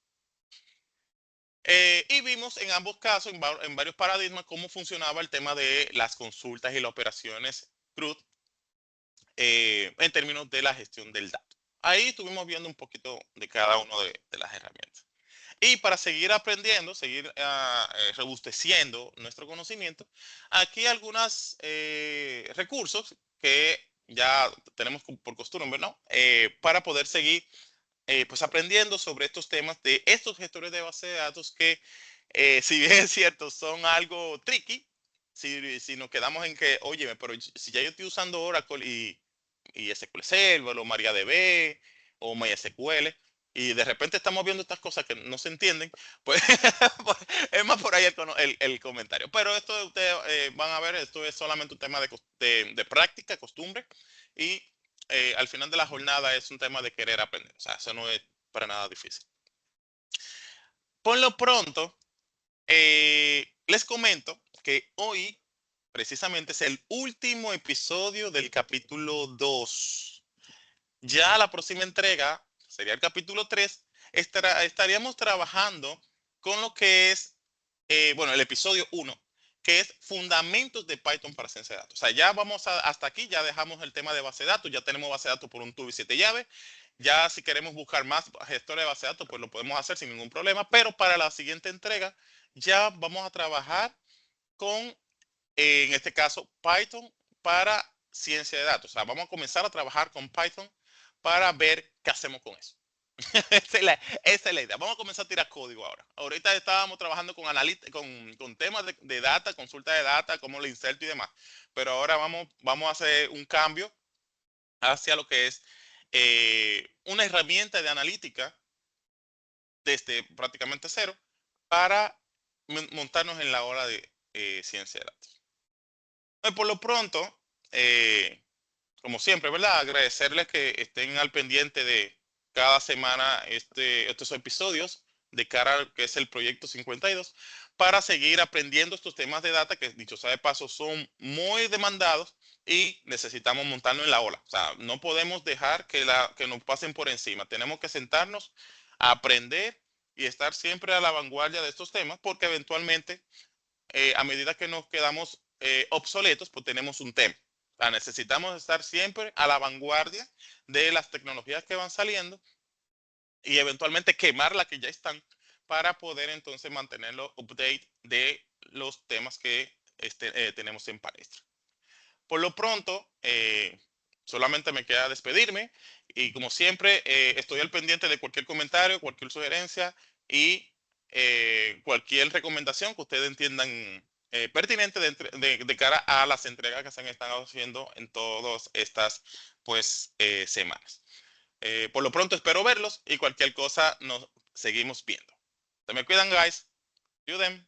Y vimos en ambos casos, en varios paradigmas, cómo funcionaba el tema de las consultas y las operaciones CRUD en términos de la gestión del dato. Ahí estuvimos viendo un poquito de cada una de las herramientas. Y para seguir aprendiendo, seguir robusteciendo nuestro conocimiento, aquí algunos recursos que ya tenemos por costumbre, ¿no? Para poder seguir pues aprendiendo sobre estos temas de estos gestores de base de datos que, si bien es cierto, son algo tricky, si nos quedamos en que, oye, pero si ya yo estoy usando Oracle y SQL Server o MariaDB o MySQL, y de repente estamos viendo estas cosas que no se entienden, pues pues, es más por ahí el comentario. Pero esto ustedes van a ver, esto es solamente un tema de práctica, costumbre, y al final de la jornada es un tema de querer aprender. O sea, eso no es para nada difícil. Por lo pronto, les comento que hoy precisamente es el último episodio del capítulo 2. Ya la próxima entrega, sería el capítulo 3, estaríamos trabajando con lo que es, bueno, el episodio 1, que es fundamentos de Python para ciencia de datos. O sea, ya vamos hasta aquí, ya dejamos el tema de base de datos, ya tenemos base de datos por un tubo y 7 llaves. Ya si queremos buscar más gestores de base de datos, pues lo podemos hacer sin ningún problema, pero para la siguiente entrega ya vamos a trabajar con, en este caso, Python para ciencia de datos. O sea, vamos a comenzar a trabajar con Python para ver qué hacemos con eso. Esa es la idea. Vamos a comenzar a tirar código ahora. Ahorita estábamos trabajando con temas de data, consulta de data, cómo lo inserto y demás. Pero ahora vamos a hacer un cambio hacia lo que es una herramienta de analítica desde prácticamente cero para montarnos en la hora de ciencia de datos. Por lo pronto, eh, como siempre, ¿verdad? Agradecerles que estén al pendiente de cada semana estos episodios de cara al que es el proyecto 52 para seguir aprendiendo estos temas de data que, dicho sea de paso, son muy demandados y necesitamos montarnos en la ola. O sea, no podemos dejar que nos pasen por encima. Tenemos que sentarnos a aprender y estar siempre a la vanguardia de estos temas porque eventualmente a medida que nos quedamos obsoletos, pues tenemos un tema. O sea, necesitamos estar siempre a la vanguardia de las tecnologías que van saliendo y eventualmente quemar las que ya están para poder entonces mantenerlo update de los temas que tenemos en palestra. Por lo pronto, solamente me queda despedirme y como siempre estoy al pendiente de cualquier comentario, cualquier sugerencia y cualquier recomendación que ustedes entiendan pertinente de cara a las entregas que se han estado haciendo en todas estas pues semanas. Por lo pronto espero verlos y cualquier cosa nos seguimos viendo. Se me cuidan, guys. You them.